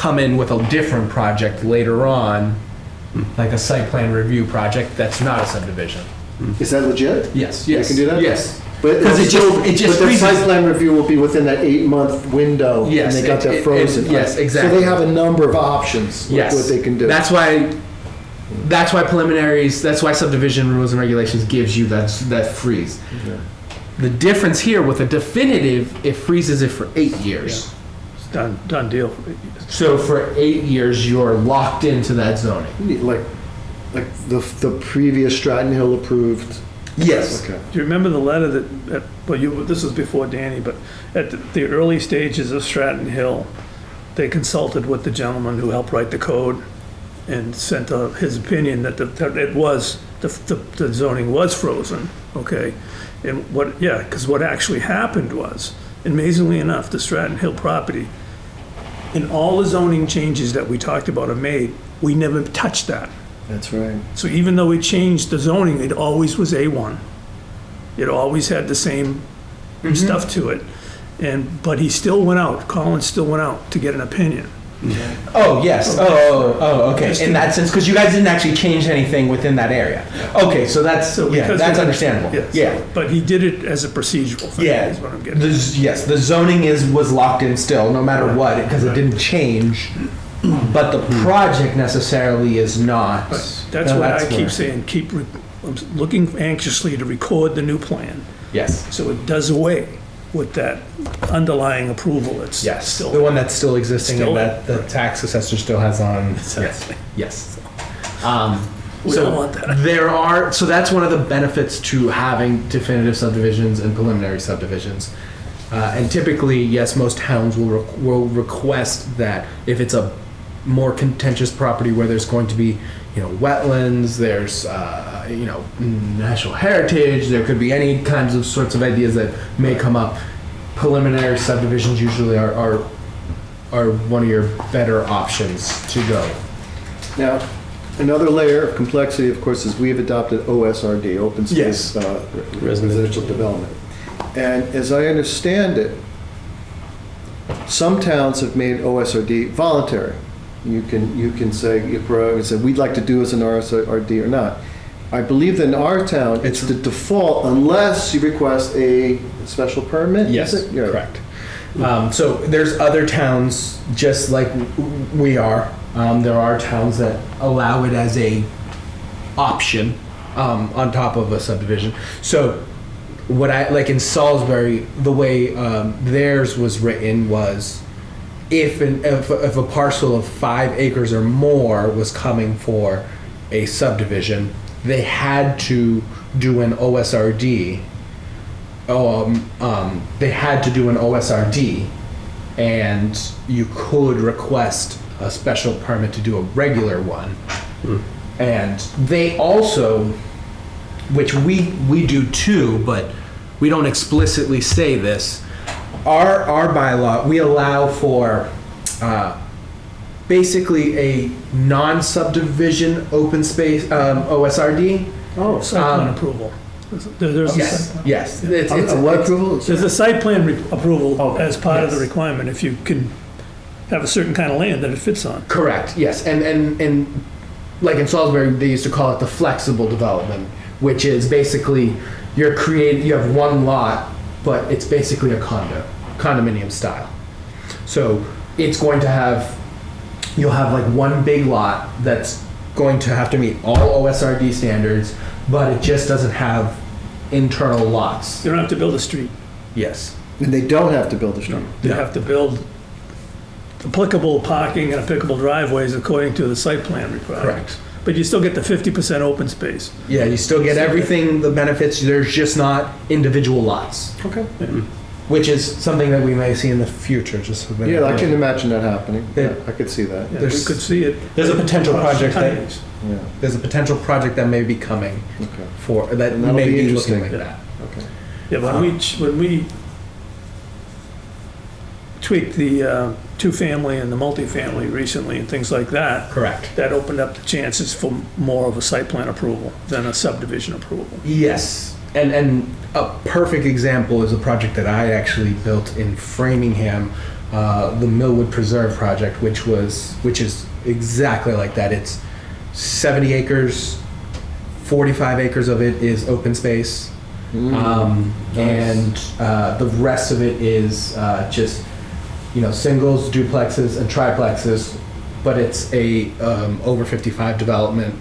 come in with a different project later on, like a site plan review project that's not a subdivision. Is that legit? Yes. They can do that? Yes. But Because it just but the freezes. site plan review will be within that 8-month window. Yes, And they got that frozen. yes, exactly. So they have a number of options with Yes. what they can do. That's why preliminaries, that's why subdivision rules and regulations gives you that freeze. Yeah. The difference here with a definitive, it freezes it for 8 years. It's done deal. So for 8 years, you're locked into that zoning. Like the previous Stratton Hill approved. Yes. Okay. Do you remember the letter this was before Danny, but at the early stages of Stratton Hill, they consulted with the gentleman who helped write the code and sent his opinion that the zoning was frozen, okay? And because what actually happened was, amazingly enough, the Stratton Hill property, in all the zoning changes that we talked about are made, we never touched that. That's right. So even though we changed the zoning, it always was A1. It always had the same stuff to it. But he still went out, Collins still went out to get an opinion. Oh, yes. Oh, okay. In that sense, because you guys didn't actually change anything within that area. Okay, so that's because that's we- understandable. Yes. Yeah. But he did it as a procedural thing, Yeah. is what I'm getting at. Yes, the zoning was locked in still, no matter what, because it didn't change. But the project necessarily is not. That's No, why I where- keep saying, I'm looking anxiously to record the new plan, Yes. so it does away with that underlying approval that's Yes. still. The one that's still existing Still- and that the tax assessor still has on. Yes. Yes. We So don't want that. so that's one of the benefits to having definitive subdivisions and preliminary subdivisions. And typically, yes, most towns will request that if it's a more contentious property where there's going to be, wetlands, there's, national heritage, there could be any kinds of sorts of ideas that may come up. Preliminary subdivisions usually are one of your better options to go. Now, another layer of complexity, of course, is we have adopted OSRD, Open Space Residential Development. And as I understand it, some towns have made OSRD voluntary. You can say, we'd like to do as an OSRD or not. I believe that in our town, it's the default unless you request a special permit? Yes, is it? Yeah. correct. So there's other towns, just like we are. There are towns that allow it as a option on top of a subdivision. So what like in Salisbury, the way theirs was written was if a parcel of 5 acres or more was coming for a subdivision, they had to do an OSRD. They had to do an OSRD, and you could request a special permit to do a regular one. And they also, which we do too, but we don't explicitly say this, our bylaw, we allow for basically a non-subdivision open space OSRD. Oh, Site plan approval. There's a Yes, site- yes. a what approval? There's a site plan approval Okay, as part of the yes. requirement. If you can have a certain kind of land that it fits on. Correct, yes. And like in Salisbury, they used to call it the flexible development, which is basically you have one lot, but it's basically a condominium style. So it's going to have, you'll have like one big lot that's going to have to meet all OSRD standards, but it just doesn't have internal lots. You don't have to build a street. Yes. And they don't have to build a street. You have to build applicable parking and applicable driveways according to the site plan requirements. Correct. But you still get the 50% open space. Yeah, you still get everything, the benefits, there's just not individual lots, Okay. which is something that we may see in the future, just so that- Yeah, I can imagine that happening. Yeah. Yeah, I could see that. Yeah, we There's- could see it. There's a potential project that, Timings. Yeah, there's a potential project that may be coming okay, for, that And that'll may be be looking interesting. like Yeah. that. okay. Yeah, when we tweaked the two-family and the multifamily recently and things like that, Correct. that opened up the chances for more of a site plan approval than a subdivision approval. Yes, and a perfect example is a project that I actually built in Framingham, the Millwood Preserve project, which is exactly like that. It's 70 acres, 45 acres of it is open space, and the rest of it is just singles, duplexes, and triplexes. But it's a over 55 development.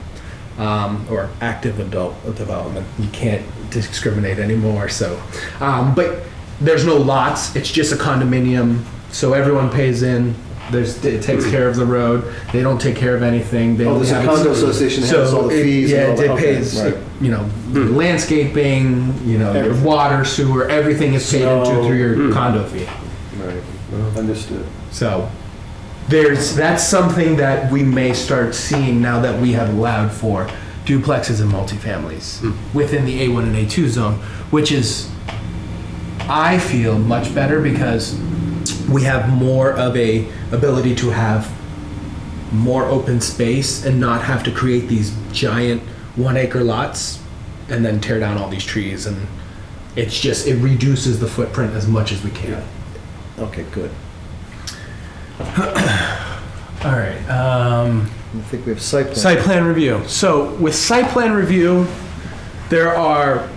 Or active adult development. You can't discriminate anymore. So, but there's no lots. It's just a condominium. So everyone pays in. It takes care of the road. They don't take care of anything. They Oh, only there's a have condo association that has all the fees. and all that. it Okay, pays. right. Landscaping. Your Everything. water, sewer, everything is paid into through your condo fee. Right, understood. So that's something that we may start seeing now that we have allowed for duplexes and multifamilies within the A1 and A2 zone, which is, I feel, much better because we have more of a ability to have more open space and not have to create these giant 1 acre lots and then tear down all these trees, and it reduces the footprint as much as we can. Okay, good. All right. I think we have site plan. Site plan review. So with site plan review, there are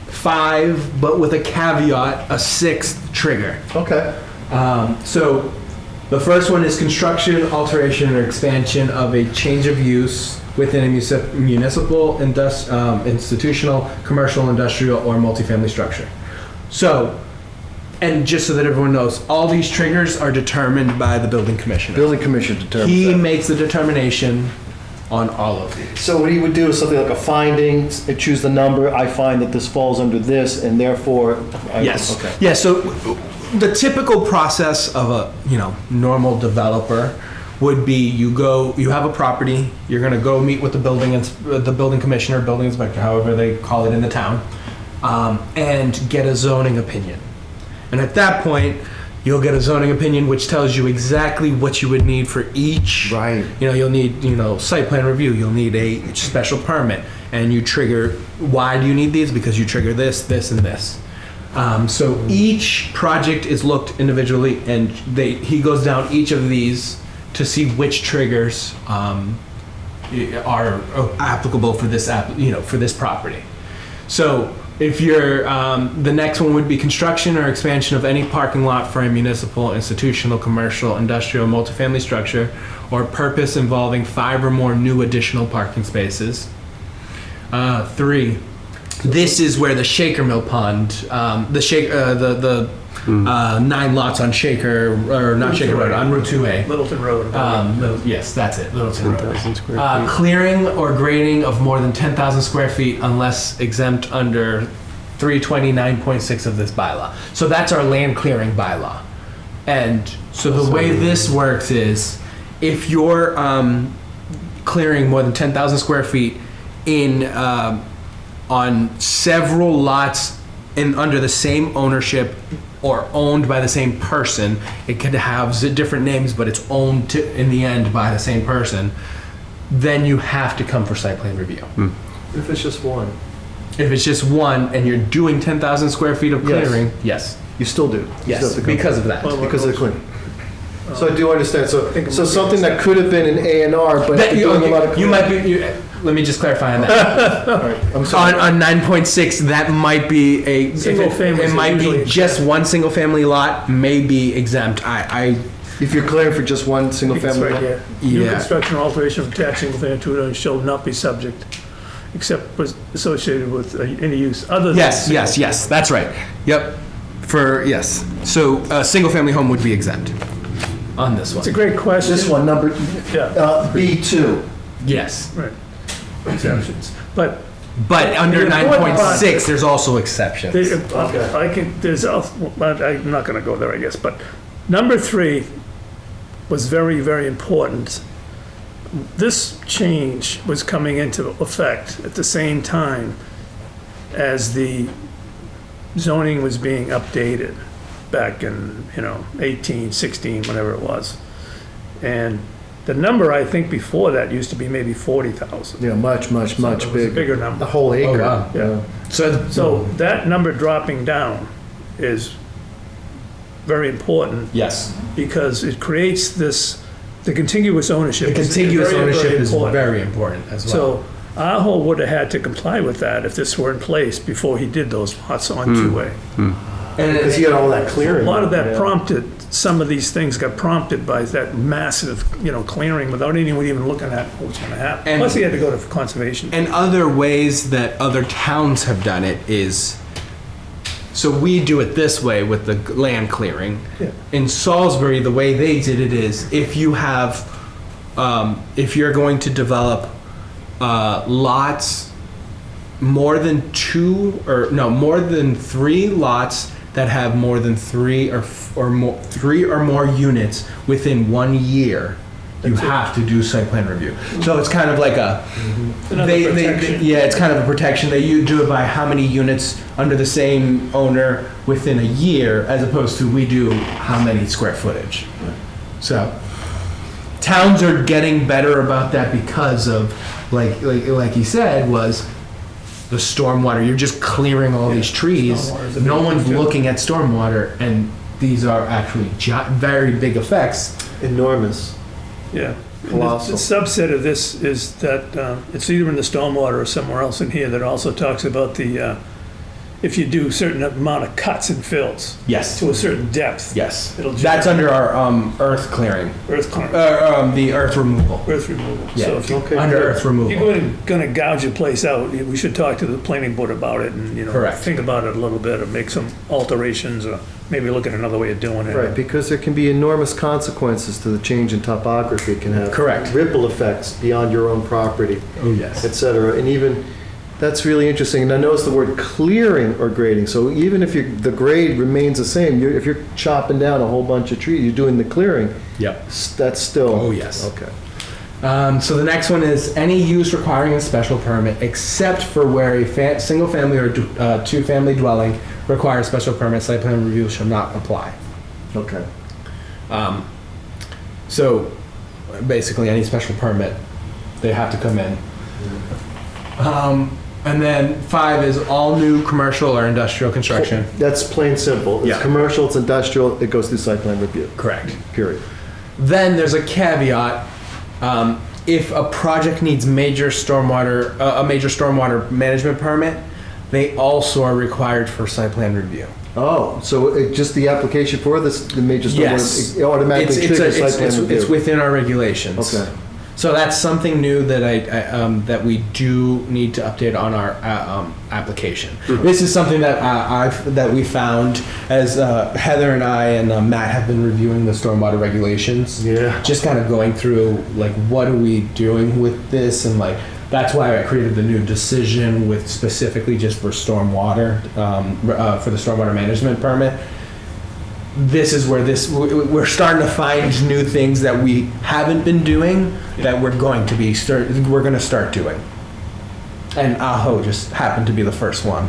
5, but with a caveat, a 6th trigger. Okay. So the first one is construction, alteration, or expansion of a change of use within a municipal, institutional, commercial, industrial, or multifamily structure. So, and just so that everyone knows, all these triggers are determined by the building commissioner. Building commission determines He that. makes the determination on all of these. So what he would do is something like a finding, choose the number, I find that this falls under this, and therefore. Yes. Okay. Yeah. So the typical process of a normal developer would be you have a property, you're going to go meet with the building commissioner, building inspector, however they call it in the town, and get a zoning opinion. And at that point, you'll get a zoning opinion which tells you exactly what you would need for each. Right. You'll need, site plan review. You'll need a special permit, and you trigger. Why do you need these? Because you trigger this, this, and this. So each project is looked individually, and he goes down each of these to see which triggers are applicable for this for this property. So if you're the next one would be construction or expansion of any parking lot for a municipal, institutional, commercial, industrial, multifamily structure or purpose involving 5 or more new additional parking spaces. 3, this is where the Shaker Mill Pond, 9 lots on Shaker, or not Shaker Road, on Route 2A. Littleton Road. Yes, that's it, Littleton Road. 10,000 square feet. Clearing or grading of more than 10,000 square feet unless exempt under 329.6 of this bylaw. So that's our land clearing bylaw. And so the way this works is if you're clearing more than 10,000 square feet on several lots under the same ownership or owned by the same person, it could have different names, but it's owned in the end by the same person, then you have to come for site plan review. If it's just one, If it's just one and you're doing 10,000 square feet of Yes. clearing, yes. you still do. You still Yes, have to come. because of that. Well, Because of the cleaning. So I do understand, so, think it so might be something that could have been an A and R, but That, you're doing a lot of. let me just clarify on that. All right, I'm sorry. On 9.6, that might be a, Single families it are might usually be just exempt. one single family lot may be exempt. If you're clearing for just one single It's family. right here. New Yeah. construction or alteration of attached single-family to shall not be subject, except was associated with any use other than. yes, that's right. Yep, yes. So a single family home would be exempt on this It's a one. great question. This one, number, Yeah, B2. Yes, right. Exemptions. But but under The important part- 9.6, there's also exceptions. I can, there's, I'm not gonna go there, I guess, but number 3 was very, very important. This change was coming into effect at the same time as the zoning was being updated back in, 18, 16, whatever it was. And the number, I think, before that used to be maybe 40,000. Yeah, much It was a bigger. bigger The number. whole acre. wow. Yeah. So that number dropping down is very important Yes, because it creates the contiguous ownership. the is contiguous very, very ownership is important. very important as well. So Aho would have had to comply with that if this were in place before he did those lots on two-way. Because you had all that A clearing. lot of that Yeah. prompted, some of these things got prompted by that massive, clearing without anyone even looking at what's gonna happen. And- Plus he had to go to conservation. And other ways that other towns have done it is, so we do it this way with the land clearing. Yeah. In Salisbury, the way they did it is if you have, if you're going to develop lots more than more than 3 lots that have more than 3 or more units within 1 year, you have to do site plan review. So it's kind of like a, Another protection. yeah, it's kind of a protection. You do it by how many units under the same owner within a year, as opposed to we do how many square footage. So towns are getting better about that because of, like you said, was the stormwater. You're just clearing all these trees. Stormwater is a No big one's thing, too. looking at stormwater, and these are actually very big effects. Enormous. Yeah. And Colossal. the subset of this is that it's either in the stormwater or somewhere else in here that also talks about the, if you do a certain amount of cuts and fills Yes. to a certain depth. Yes. It'll That's generate- under our earth clearing, Earth clearing, the earth removal. earth removal. Yeah. So if you- Okay. Under earth you're removal. gonna gouge your place out, we should talk to the planning board about it and, Correct. think about it a little bit or make some alterations or maybe look at another way of doing it. Right, because there can be enormous consequences to the change in topography. It can have Correct. ripple effects beyond your own property, Oh, yes. et cetera. And even, that's really interesting. And I notice the word clearing or grading. So even if the grade remains the same, if you're chopping down a whole bunch of trees, you're doing the clearing, Yep. that's still. Oh, yes. Okay. So the next one is any use requiring a special permit except for where a single family or two family dwelling requires special permit, site plan review shall not apply. Okay. So basically any special permit, they have to come in. And then 5 is all new commercial or industrial construction. That's plain simple. It's Yeah. commercial, it's industrial, it goes through site plan review, Correct. period. Then there's a caveat. If a project needs a major stormwater management permit, they also are required for site plan review. Oh, so just the application for this, the major Yes. stormwater, it automatically triggers site plan it's review? within our regulations. Okay. So that's something new that that we do need to update on our application. This is something that we found as Heather and I and Matt have been reviewing the stormwater regulations. Yeah. Just kind of going through like what are we doing with this, and like that's why I created the new decision with specifically just for stormwater for the stormwater management permit. This is where we're starting to find new things that we haven't been doing that we're going to start doing. And Aho just happened to be the first one.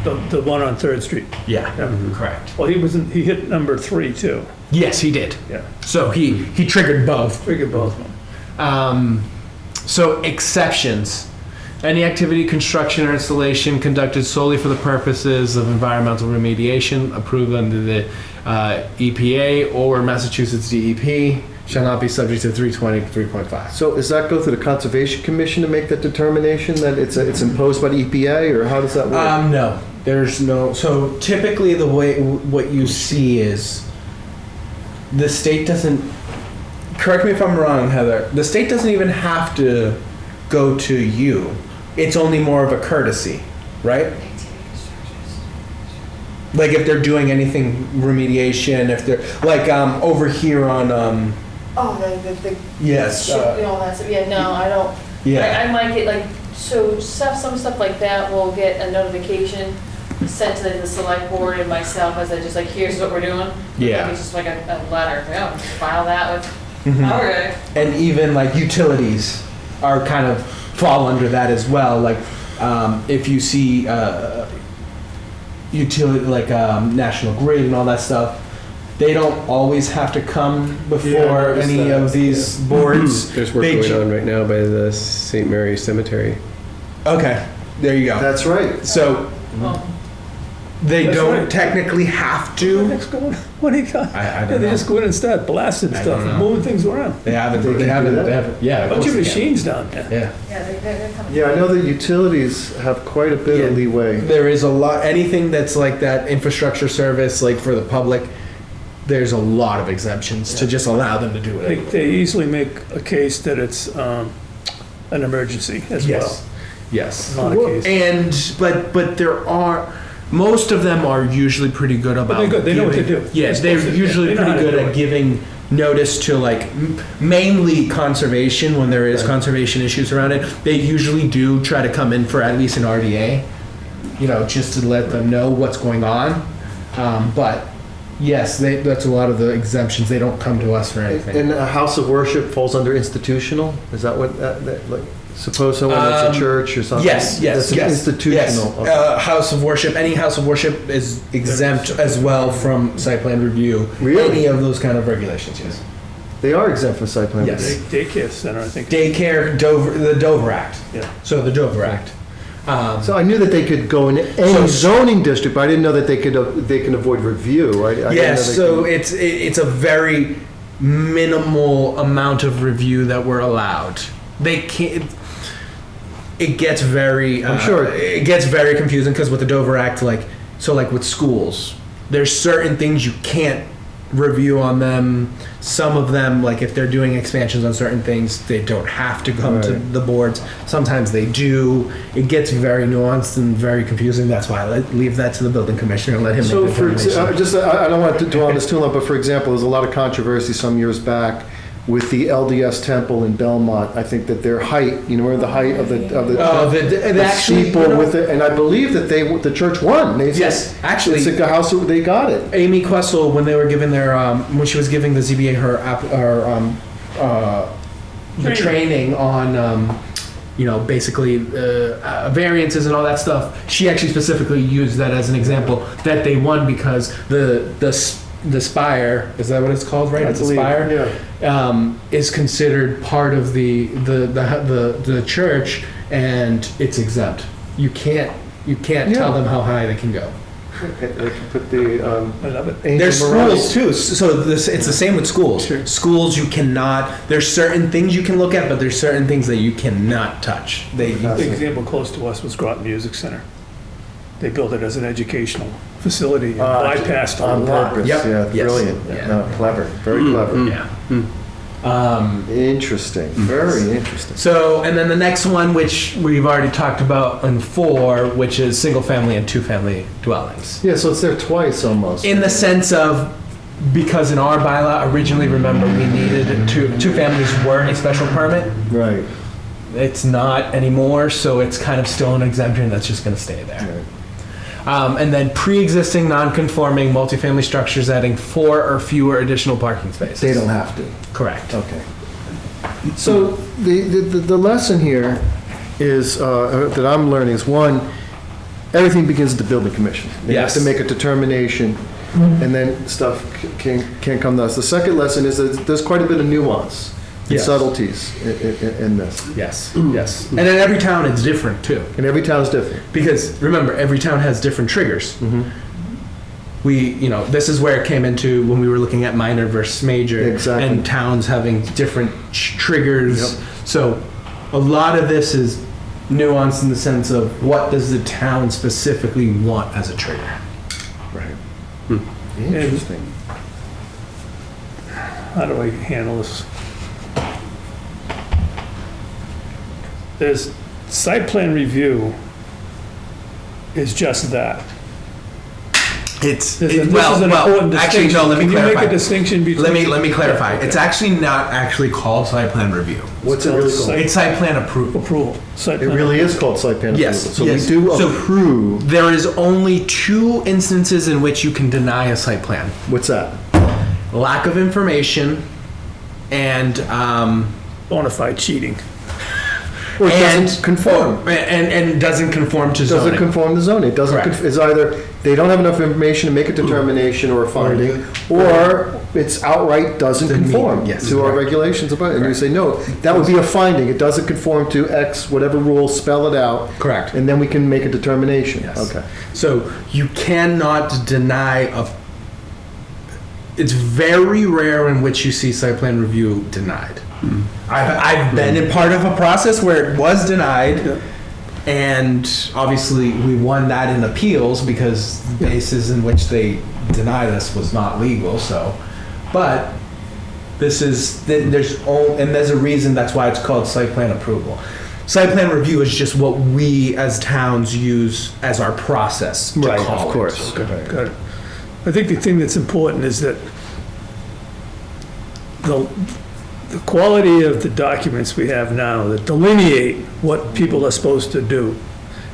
The one on Third Street. Yeah, Yeah. correct. Well, he hit number 3 too. Yes, he did. Yeah. So he triggered both. Figured both of them. So exceptions. Any activity, construction, or installation conducted solely for the purposes of environmental remediation approved under the EPA or Massachusetts DEP shall not be subject to 320 3.5. So does that go through the Conservation Commission to make that determination that it's imposed by the EPA, or how does that work? No, there's no. So typically, the way what you see is the state doesn't. Correct me if I'm wrong, Heather. The state doesn't even have to go to you. It's only more of a courtesy, right? Like if they're doing anything remediation, if they're like over here on. The Yes. ship and all that stuff. Yeah, no, I don't. Yeah. I might get like, so some stuff like that will get a notification sent to the select board and myself as I just like, here's what we're doing. Yeah. Like, it's just like a letter, file that with, Mhm. okay. And even like utilities are kind of fall under that as well. Like if you see utility like National Grid and all that stuff, they don't always have to come before any of these boards. There's work They going ju- on right now by the St. Mary Cemetery. Okay, there you go. That's right. So they That's don't right. technically have to. What do you got? I don't Yeah, they know. just go in and start blasting I stuff don't and know. moving things around. They haven't. They They can haven't. do that? They haven't. Yeah. Bunch of machines down there. Yeah. Yeah, they're coming. Yeah, I know that utilities have quite a bit of Yeah. leeway. There is a lot. Anything that's like that infrastructure service, like for the public, there's a lot of exemptions to just allow them to do it. They easily make a case that it's an emergency as well. Yes. Yes. Not a case. And but there are most of them are usually pretty good about. they're good. They know what to giving- do. Yes, They're they're supposed to- usually they know pretty how to good do at it. giving notice to like mainly conservation when there is conservation issues around it. They usually do try to come in for at least an RDA, just to let them know what's going on. But yes, that's a lot of the exemptions. They don't come to us for anything. And a house of worship falls under institutional? Is that what, like, suppose someone that's a church or something? Yes, That's an institutional. Yes. House of worship, any house of worship is exempt as well from site plan review. Really? Any of those kind of regulations, yes. They are exempt from site plan Yes. review. Daycare center, I think. Daycare, the Dover Act. Yeah. So the Dover Act. So I knew that they could go in any zoning district, but I didn't know that they can avoid review. I didn't know Yes, they so can- it's a very minimal amount of review that we're allowed. They can't. It gets very. I'm sure. It gets very confusing because with the Dover Act, like with schools, there's certain things you can't review on them. Some of them, like if they're doing expansions on certain things, they don't have to come to Right. the boards. Sometimes they do. It gets very nuanced and very confusing. That's why I leave that to the building commissioner and let him So make the determination. I don't want to dwell on this too long, but for example, there's a lot of controversy some years back with the LDS temple in Belmont. I think that their height, where the height of the actually, steeple with it, and I believe that the church won. They said, Yes, actually, it's like a house, they got it. Amy Questle, when they were giving their when she was giving the ZBA the training on basically variances and all that stuff, she actually specifically used that as an example that they won because the spire, is that what it's called, right? It's a spire. Yeah. Is considered part of the church, and it's exempt. You can't tell them how high they can go. They can put the I love it. Angel There's Morales. schools too, so it's the same with schools. Sure. Schools you cannot. There's certain things you can look at, but there's certain things that you cannot touch. The example close to us was Groton Music Center. They built it as an educational facility and bypassed all on the law. purpose. Yep. Yeah, Yes. brilliant. Yeah. No, clever. Very clever. Yeah. Interesting. Very interesting. So, and then the next one, which we've already talked about in 4, which is single family and 2-family dwellings. Yeah, so it's there twice almost. In the sense of, because in our bylaw, originally, remember, we needed two families were a special permit. Right. It's not anymore, so it's kind of still an exemption that's just going to stay there. Right. And then pre-existing non-conforming multifamily structures adding 4 or fewer additional parking spaces. They don't have to. Correct. Okay. So the lesson here is that I'm learning is, one, everything begins at the building commission. They Yes. have to make a determination, and then stuff can come to us. The second lesson is that there's quite a bit of nuance and Yes. subtleties in this. Yes, yes. And in every town, it's different too. And every town is different. Because remember, every town has different triggers. This is where it came into when we were looking at minor versus major, Exactly. and towns having different triggers. Yep. So a lot of this is nuanced in the sense of what does the town specifically want as a trigger. Right. Interesting. How do I handle this? There's site plan review is just that. This is an important actually, distinction. no. Let me Can you clarify. make a distinction between? Let me clarify. Yeah, okay. It's actually not actually called site plan review. What's it really called? Site It's site plan approval. approval. Site It plan. really is called site plan approval. Yes, So yes. we do So- approve. There is only 2 instances in which you can deny a site plan: What's that? lack of information and Bona fide cheating. Or it doesn't conform. and doesn't conform to Doesn't zoning. conform to zoning. It doesn't. Correct. It's either they don't have enough information to make a determination or a finding, or it's outright doesn't Doesn't meet- conform yes, to our correct. regulations about it. And you Correct. say, no, that would be a finding. It doesn't conform to X, whatever rule, spell it out. Correct. And then we can make a determination. Yes. Okay. So you cannot deny a. It's very rare in which you see site plan review denied. I've been in part of a process where it was denied, and obviously we won that in appeals because the basis in which they denied us was not legal. So, but this is there's a reason that's why it's called site plan approval. Site plan review is just what we as towns use as our process to Right, call of it. course. Got it. I think the thing that's important is that the quality of the documents we have now that delineate what people are supposed to do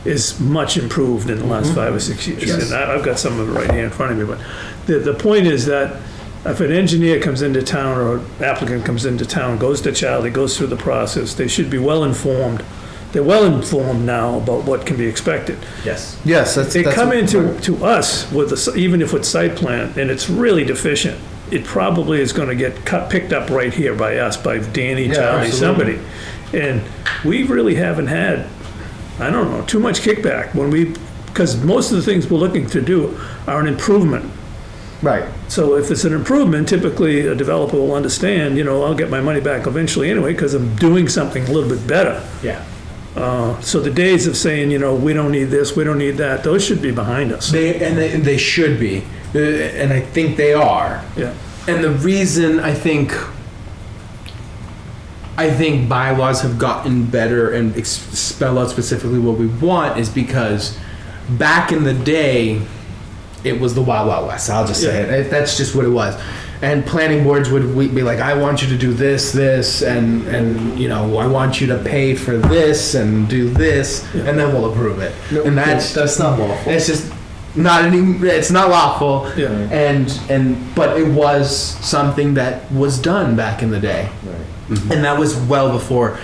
is much improved in the last 5 or 6 years. Yes. And I've got some of it right here in front of me, but the point is that if an engineer comes into town or an applicant comes into town, goes to Charlie, goes through the process, they should be well informed. They're well informed now about what can be expected. Yes. Yes, that's. They that's come what- into to us with even if it's site plan and it's really deficient, it probably is going to get picked up right here by us, by Danny, Yeah, Charlie, absolutely. somebody. And we really haven't had, I don't know, too much kickback because most of the things we're looking to do are an improvement. Right. So if it's an improvement, typically a developer will understand, I'll get my money back eventually anyway because I'm doing something a little bit better. Yeah. So the days of saying, we don't need this, we don't need that, those should be behind us. They should be, and I think they are. Yeah. And the reason I think bylaws have gotten better and spell out specifically what we want is because back in the day, it was the Wild Wild West. I'll just say it. That's just what it was. And planning boards would be like, I want you to do this, and I want you to pay for this and do this, and then we'll approve it. No, and that's not lawful. It's just not it's not lawful. Yeah. But it was something that was done back in the day. Right. And that was well before,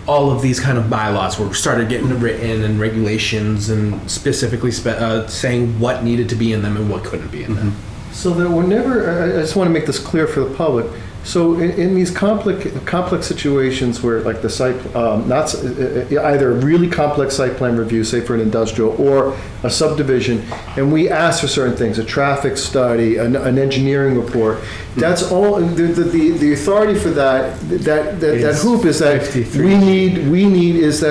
all of these kind of bylaws were started getting written and regulations and specifically saying what needed to be in them and what couldn't be in them. So that whenever, I just want to make this clear for the public. So in these complex situations where like the site, either a really complex site plan review, say for an industrial or a subdivision, and we ask for certain things, a traffic study, an engineering report, that's all, the authority for that hoop is that 53. we need is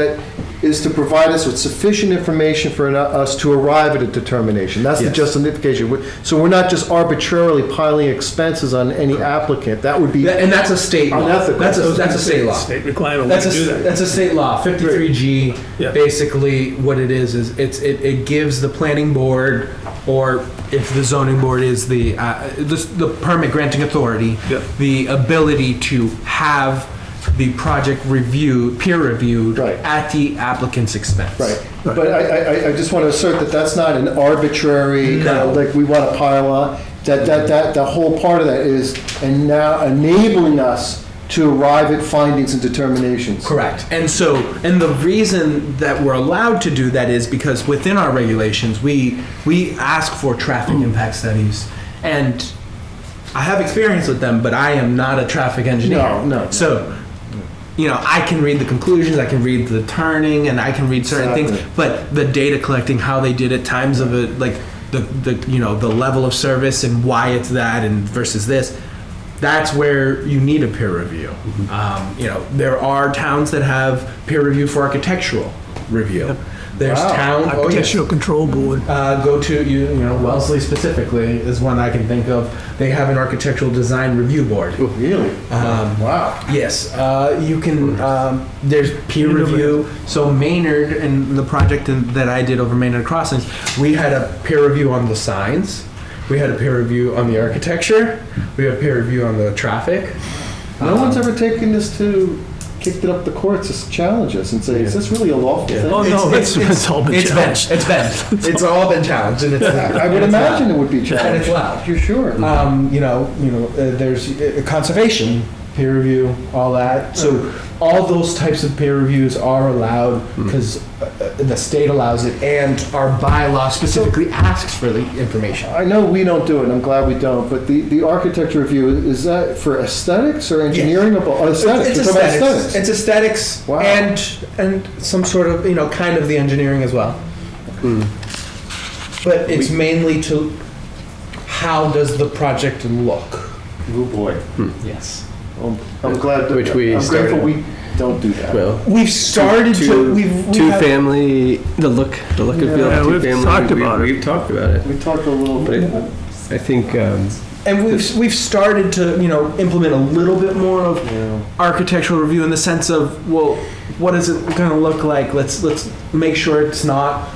to provide us with sufficient information for us to arrive at a determination. That's the Yes. justification. So we're not just arbitrarily piling expenses on any applicant. That would be And that's a state law. Unethical. That's a state law. State requirement, we That's can do that. a state law. 53G. Yeah. Basically, what it is it gives the planning board, or if the zoning board is the permit granting authority, Yeah. the ability to have the project peer reviewed Right. at the applicant's expense. right. But I just want to assert that that's not an arbitrary kind of like we want to pile on. That the whole part of that is and now enabling us to arrive at findings and determinations. Correct. And the reason that we're allowed to do that is because within our regulations, we ask for traffic impact studies. And I have experience with them, but I am not a traffic engineer. No. So, I can read the conclusions, I can read the turning, and I can read certain Exactly. things, but the data collecting, how they did it, times of it, like the level of service and why it's that and versus this, that's where you need a peer review. There are towns that have peer review for architectural review. There's Wow. towns. Architectural Control Board. Go to Wellesley specifically is one I can think of. They have an architectural design review board. Oh, really? Wow. Yes, you can. There's peer review. So Maynard and the project that I did over Maynard Crossings, we had a peer review on the signs. We had a peer review on the architecture. We had a peer review on the traffic. No one's ever taken this kicked it up the courts as challenges and say, is this really a lawful thing? Oh, no, it's all been challenged. It's all been challenged, and it's. I would imagine it would be And challenged. it's loud. You're sure? There's conservation peer review, all that. So all those types of peer reviews are allowed because the state allows it, and our bylaw specifically asks for the information. I know we don't do it, and I'm glad we don't, but the architecture review, is that for aesthetics or engineering? Or aesthetics? It's We're talking about aesthetics. It's aesthetics. Wow. And some sort of kind of the engineering as well. But it's mainly to how does the project look. Oh, boy. Yes. I'm glad that, Which we I'm started. grateful we don't do that. Well, We've started to. We two have- family, the look and feel Yeah, of two we've family. talked about it. We've talked about it. We talked a little But bit. I think And we've started to implement a little bit more of architectural review in the sense of, well, what is it going to look like? Let's make sure it's not.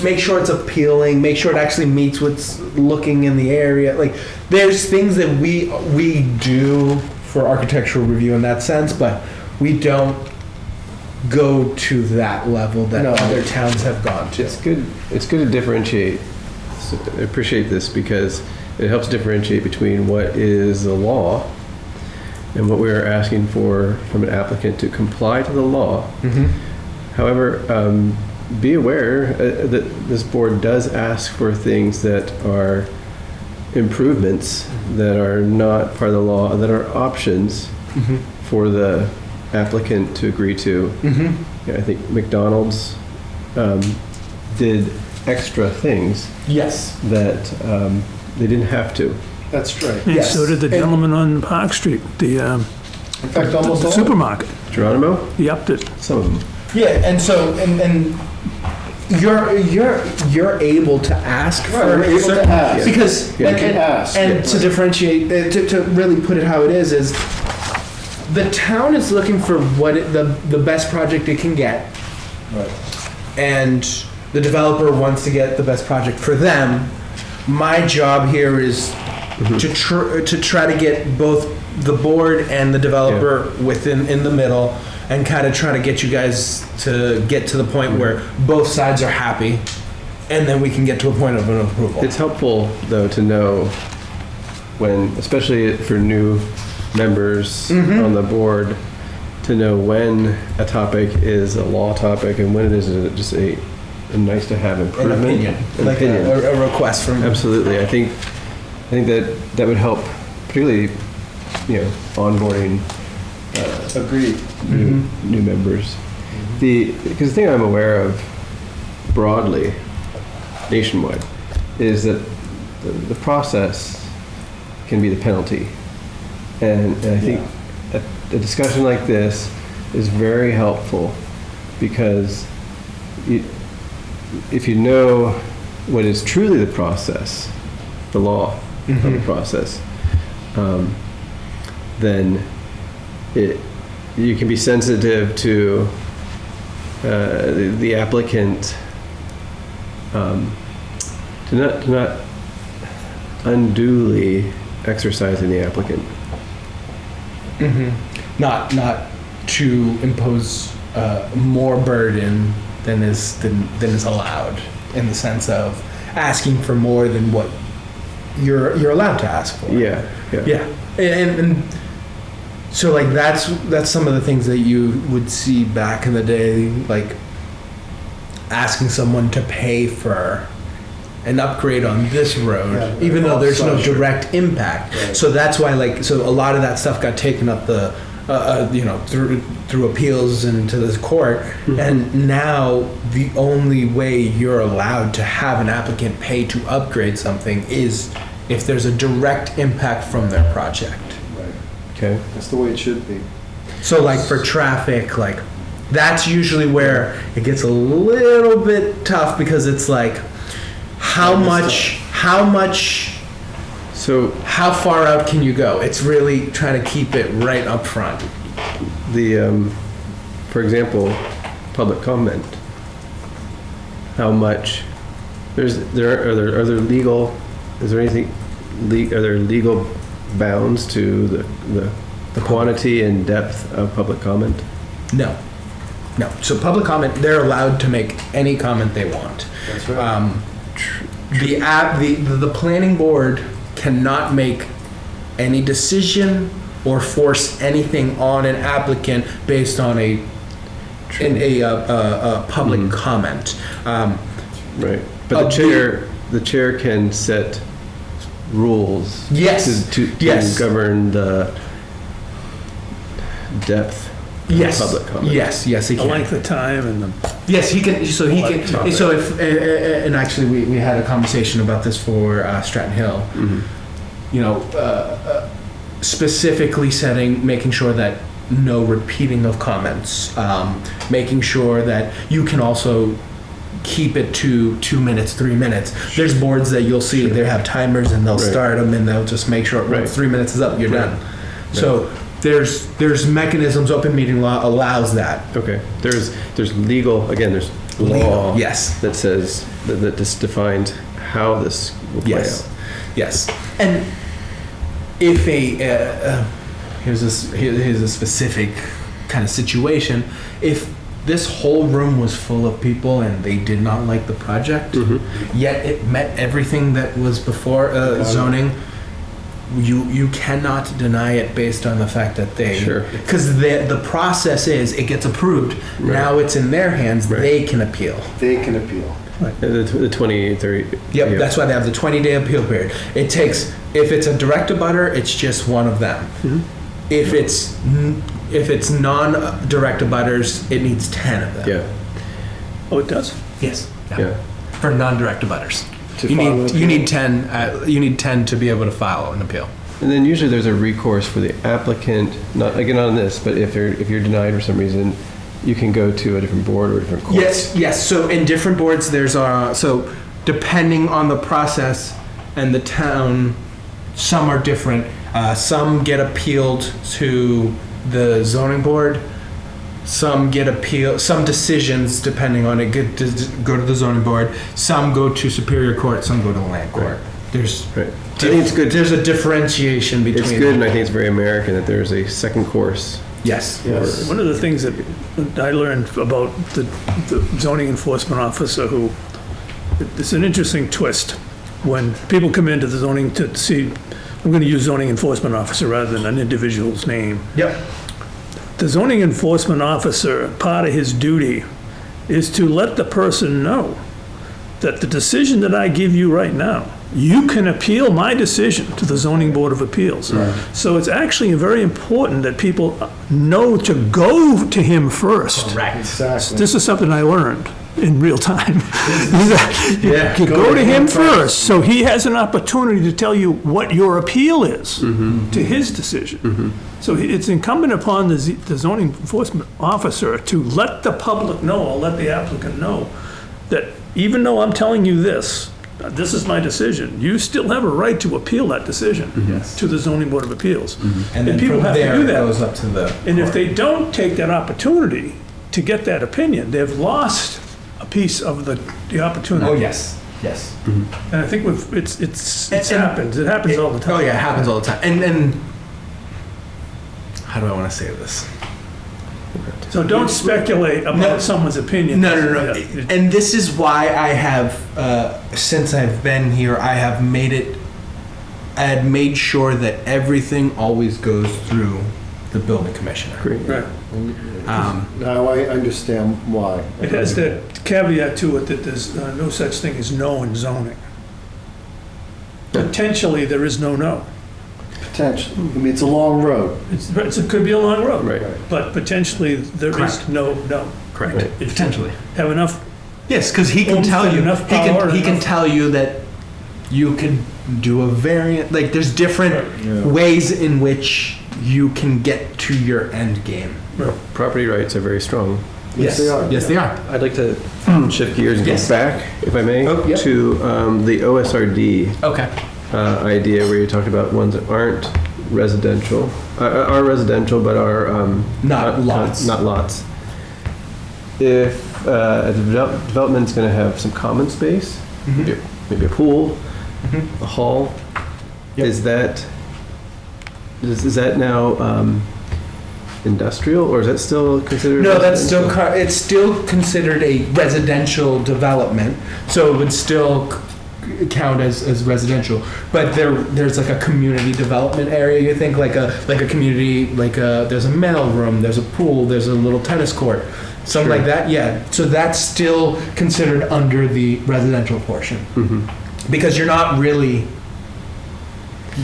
Make sure it's appealing. Make sure it actually meets what's looking in the area. Like there's things that we do for architectural review in that sense, but we don't go to that level that No. other towns have gone to. it's good. It's good to differentiate. So I appreciate this because it helps differentiate between what is the law and what we are asking for from an applicant to comply to the law. However, be aware that this board does ask for things that are improvements that are not part of the law, that are options for the applicant to agree to. Yeah, I think McDonald's did extra things Yes. that they didn't have to. That's right. And Yes. so did the gentleman on Park Street, the In fact, almost all. supermarket. Geronimo, He upped it. some of them. Yeah, and so and you're able to ask Right, for we're able to certain- ask. because Yeah. and, We can ask, and yeah. to differentiate to really put it how it is the town is looking for the best project it can get, Right. and the developer wants to get the best project for them. My job here is to try to get both the board and the developer in the middle, and kind of try to get you guys to get to the point where both sides are happy, and then we can get to a point of an approval. It's helpful, though, to know when, especially for new members on the board, to know when a topic is a law topic and when it is just a nice to have An improvement. opinion, An like opinion. a request from. Absolutely. I think that would help, particularly, onboarding Agreed. new members. Because the thing I'm aware of broadly, nationwide, is that the process can be the penalty. And I think a discussion like this is very helpful because if you know what is truly the process, the law of the process, then you can be sensitive to the applicant to not unduly exercising the applicant. Not to impose more burden than is allowed, in the sense of asking for more than what you're allowed to ask for. Yeah. And so like that's some of the things that you would see back in the day, like asking someone to pay for an upgrade on this road, Yeah, even though there's no offside. direct impact. Right. So that's why, like, so a lot of that stuff got taken up the, through appeals and to the court. And now the only way you're allowed to have an applicant pay to upgrade something is if there's a direct impact from their project. Right. Okay. That's the way it should be. So like for traffic, like that's usually where it gets a little bit tough because it's like how far out can you go? It's really trying to keep it right up front. For example, public comment. How much? Are there legal? Is there anything? Are there legal bounds to the quantity and depth of public comment? No. So public comment, they're allowed to make any comment they want. That's right. The planning board cannot make any decision or force anything on an applicant based on a public comment. Right. But the chair can set rules. Yes. To Yes. govern the depth. Yes. Public comment. Yes, he The can. length of time and the, Yes, he can. So he Like can. topic. So if and actually we had a conversation about this for Stratton Hill. You know, specifically making sure that no repeating of comments, making sure that you can also keep it to 2 minutes, 3 minutes. There's boards that you'll see they have timers and they'll Right. start them and they'll just make sure Right. 3 minutes is up, you're Right. done. So there's mechanisms. Open meeting law allows that. Okay. There's legal. Again, there's law. Yes. That says that this defines how this will play Yes. out. Yes. And if here's a specific kind of situation, if this whole room was full of people and they did not like the project, yet it met everything that was before zoning, you cannot deny it based on the fact that they, Sure. because the process is it gets approved. Right. Now it's in their hands. Right. They can appeal. They can appeal. The 20, 30. Yep, yeah. that's why they have the 20-day appeal period. It takes, if it's a direct abutter, it's just one of them. If it's non-direct abutters, it needs 10 of them. Yeah. oh, it does? Yes. Yeah. For non-direct abutters. To You file an need, appeal. you need 10, you need 10 to be able to file an appeal. And then usually there's a recourse for the applicant, not again on this, but if you're denied for some reason, you can go to a different board or a different court. Yes. So in different boards, there's so depending on the process and the town, some are different. Some get appealed to the zoning board. Some get appealed. Some decisions, depending on it, go to the zoning board. Some go to Superior Court. Some go to the land court. There's Right. I think it's good. There's a differentiation between. It's good, and I think it's very American that there's a second course. Yes. Yes. One of the things that I learned about the zoning enforcement officer who, it's an interesting twist. When people come into the zoning to see, I'm going to use zoning enforcement officer rather than an individual's name. Yep. The zoning enforcement officer, part of his duty is to let the person know that the decision that I give you right now, you can appeal my decision to the zoning board of appeals. So it's actually very important that people know to go to him first. Correct. Exactly. This is something I learned in real time. Yeah. You go to him first, so he has an opportunity to tell you what your appeal is to his decision. So it's incumbent upon the zoning enforcement officer to let the public know, or let the applicant know, that even though I'm telling you this is my decision, you still have a right to appeal that decision to the zoning board of appeals. And then people from have to there, do it that. goes up to the. And if court. they don't take that opportunity to get that opinion, they've lost a piece of the opportunity. Oh yes. Yes. And I think it's And- happens. It happens all the time. Oh yeah, it happens all the time. And how do I want to say this? So don't speculate about No. someone's opinion. No. Yeah. And this is why I have, since I've been here, I had made sure that everything always goes through the building commissioner. Great. Right. Now I understand why. It has that caveat to it that there's no such thing as no in zoning. potentially there is no. Potentially. I mean, it's a long road. It could be a long road. Right. But potentially there is Correct. no. Correct. Right. If you Potentially. have enough, Yes, because he can Oomph tell and you. enough He can. power He and can enough- tell you that you could do a variant. Like there's different Yeah. ways in which you can get to your end game. Property rights are very strong. Yes, they are. Yes, they are. I'd like to shift gears and Yes. go back, if I may, Oh, yep. to the OSRD Okay. idea where you talked about ones that aren't residential, are residential but are Not lots. Not lots. If a development's going to have some common space, maybe a pool, a hall, Yep. is that now industrial, or is that still considered? No, that's still residential? it's still considered a residential development, so it would still count as residential. But there's like a community development area. You think like a community there's a mail room, there's a pool, there's a little tennis court, something Sure. like that. Yeah, so that's still considered under the residential portion because you're not really.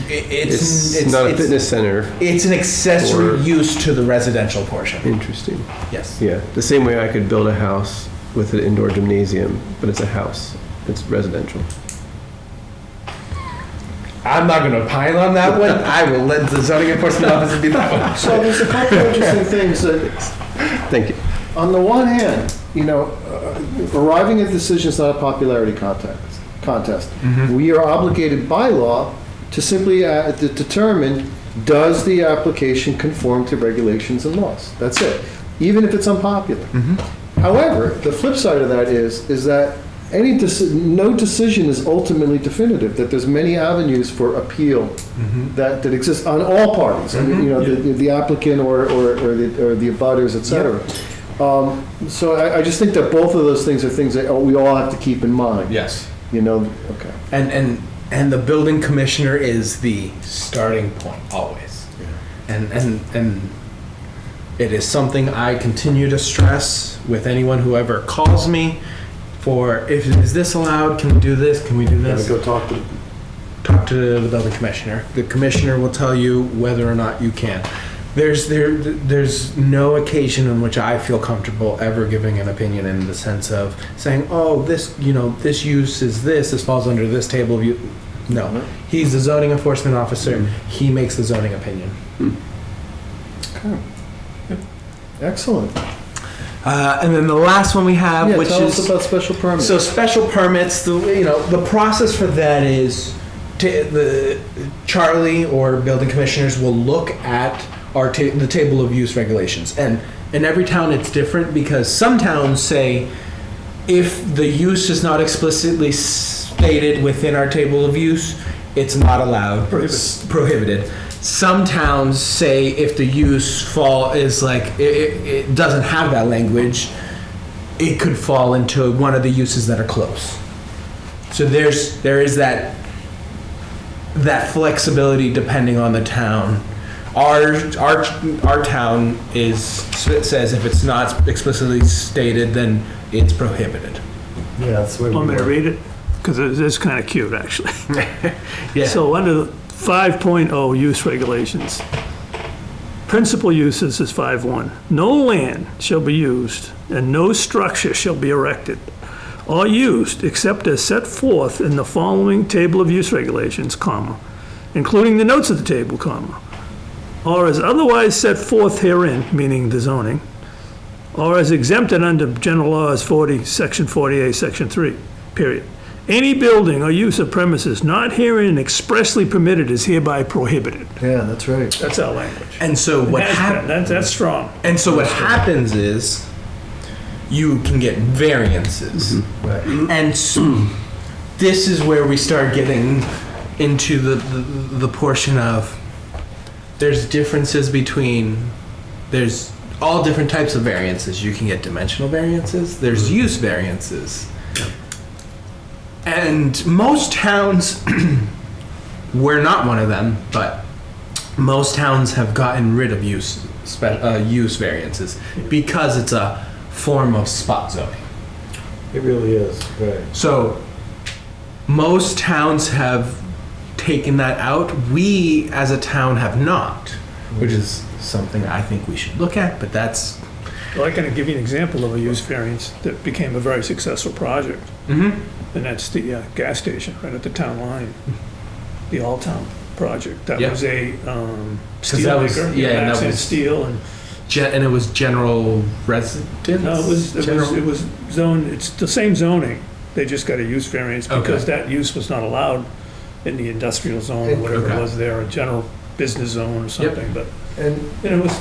It's not a fitness center. It's an accessory Or- use to the residential portion. Interesting. Yes. Yeah, the same way I could build a house with an indoor gymnasium, but it's a house. It's residential. I'm not going to opine on that one. I will let the zoning enforcement officer do that one. So there's a couple of interesting things that, Thank you. on the one hand, arriving at decisions is not a popularity contest. We are obligated by law to simply to determine, does the application conform to regulations and laws? That's it, even if it's unpopular. However, the flip side of that is that no decision is ultimately definitive, that there's many avenues for appeal that exist on all parties. I mean, the applicant or the abutters, et cetera. So I just think that both of those things are things that we all have to keep in mind. Yes. Okay. And the building commissioner is the starting point always. And it is something I continue to stress with anyone who ever calls me for, is this allowed? Can we do this? Can we do this? Go talk to Talk to the building commissioner. The commissioner will tell you whether or not you can. There's no occasion in which I feel comfortable ever giving an opinion in the sense of saying, oh, this use is this falls under this table of use. No, he's the zoning enforcement officer. He makes the zoning opinion. Okay. Excellent. And then the last one we have, Yeah, which tell is us about special permits. so special permits. The process for that is the Charlie or building commissioners will look at the table of use regulations, and in every town it's different because some towns say if the use is not explicitly stated within our table of use, it's not allowed. Prohibited. Some towns say if the use is like it doesn't have that language, it could fall into one of the uses that are close. So there is that flexibility depending on the town. Our town says if it's not explicitly stated, then it's prohibited. Yeah, that's where Want me to read it? Because it is kind of cute, actually. Yeah. So under the 5.0 use regulations, principal uses is 5.1. No land shall be used and no structure shall be erected or used except as set forth in the following table of use regulations, comma, including the notes of the table, comma, or as otherwise set forth herein, meaning the zoning, or as exempted under general laws 40, section 48, section 3, period. Any building or use of premises not herein expressly permitted is hereby prohibited. Yeah, that's right. That's our language. And so what Has been. happens? That's strong. And so what happens is you can get variances. And so this is where we start getting into the portion of there's differences between there's all different types of variances. You can get dimensional variances, there's use variances. And most towns, we're not one of them, but most towns have gotten rid of use variances because it's a form of spot zoning. It really is. Right. So most towns have taken that out. We, as a town, have not, which is something I think we should look at, but that's... Well, I can give you an example of a use variance that became a very successful project. Mm-hmm. And that's the gas station right at the town line, the All-Town project. That Yeah. was a steel that was- maker, yeah, and that accent was- steel, and And it was general residence? no, it was zoned. It's the same zoning. They just got a use variance because Okay. that use was not allowed in the industrial zone or whatever Okay. it was there, a general business zone or something. But And it was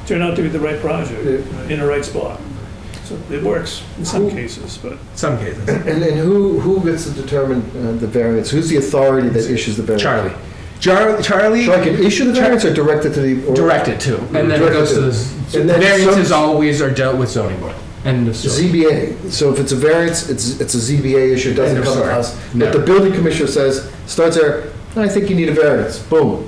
turned out to be the right project in the right spot. So it works in some cases, but. Some cases. And who gets to determine the variance? Who's the authority that issues the variance? Charlie So I can issue the variance or direct it to the? or- direct it to, and then it goes to the, And then variances some- always are dealt with zoning board. End of story. ZBA. So if it's a variance, it's a ZBA issue, it doesn't End of come to story. us. No. But the building commissioner says, starts there, I think you need a variance, boom.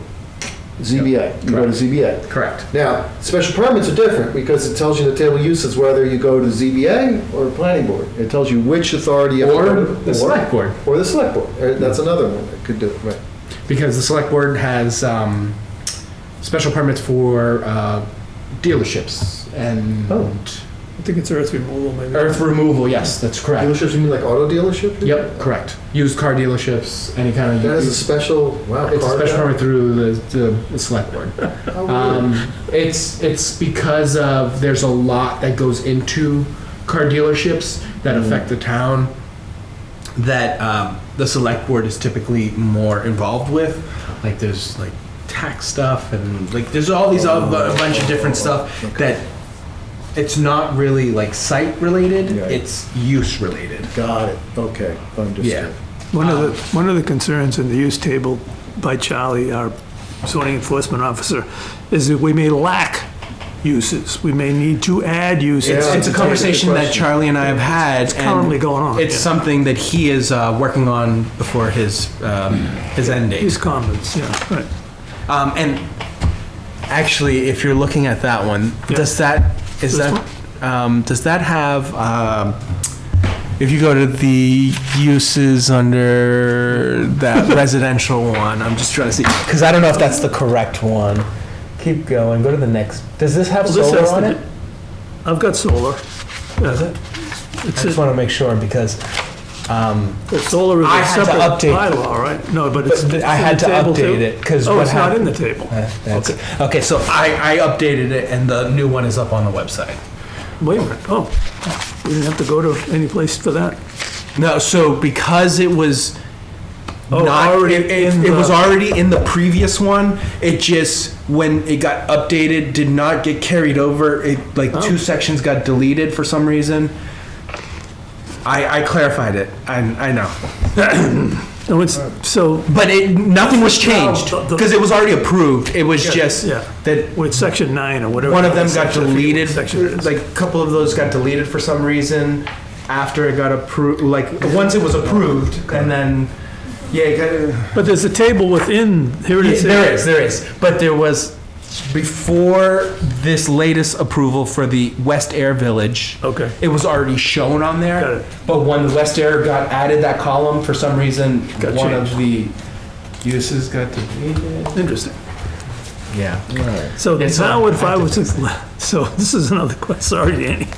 ZBA, you go to Correct. ZBA. Correct. Now, special permits are different because it tells you in the table of uses whether you go to ZBA or planning board. It tells you which authority you have to Or go to. the select board. Or the select board. That's another one that could do it, right. Because the select board has special permits for dealerships and Oh. I think it's earth removal, maybe. earth removal. Yes, that's correct. Dealerships, you mean like auto dealerships? Yep, correct. Used car dealerships, any kind of. That is a special, wow. It's a car special guy? permit through the select board. Oh, really? It's because of there's a lot that goes into car dealerships that affect the town that the select board is typically more involved with. Like there's like tax stuff and like there's all these a bunch of different stuff that it's not really like site related. Yeah. It's use related. Got it, okay, understood. Yeah. One of the concerns in the use table by Charlie, our zoning enforcement officer, is that we may lack uses. We may need to add uses. Yeah, It's a that's a conversation good that question. Charlie and I have had. It's currently going on, It's yeah. something that he is working on before his end These date. comments, yeah, right. And actually, if you're looking at that one, Yeah. does that This have? If you go to the uses under that residential one, I'm just trying to see because I don't know if that's the correct one. Keep going. Go to the next. Does this have Well, this solar has on to it? be- I've got solar. Does it? I just want to make sure because The solar is I a had to separate update- bylaw, right? No, but it's. But it's I in had the to table too? update it because Oh, what it's not in happened? the table. Okay, so I updated it and the new one is up on the website. Wait a minute, oh, we didn't have to go to any place for that? No, so because it was Oh, not, already it in was the- already in the previous one. It just when it got updated, did not get carried over. It like Oh. 2 sections got deleted for some reason. I clarified it. I know, No, it's, so, but nothing was changed No, the- because it was already approved. It was just yeah. that with section 9 or whatever. one of them got section- I forget what deleted. section it is. Like a couple of those got deleted for some reason after it got approved. Like once it was approved, and then yeah, it got. But there's a table within, here it is. There is. But there was, before this latest approval for the West Air Village, Okay, it was already shown on there. Got it. But when the West Air got added, that column, for some reason, Got one changed. of the uses got deleted. interesting. Yeah. So Yeah, so now if I I have was, to- so this is another question, sorry Danny.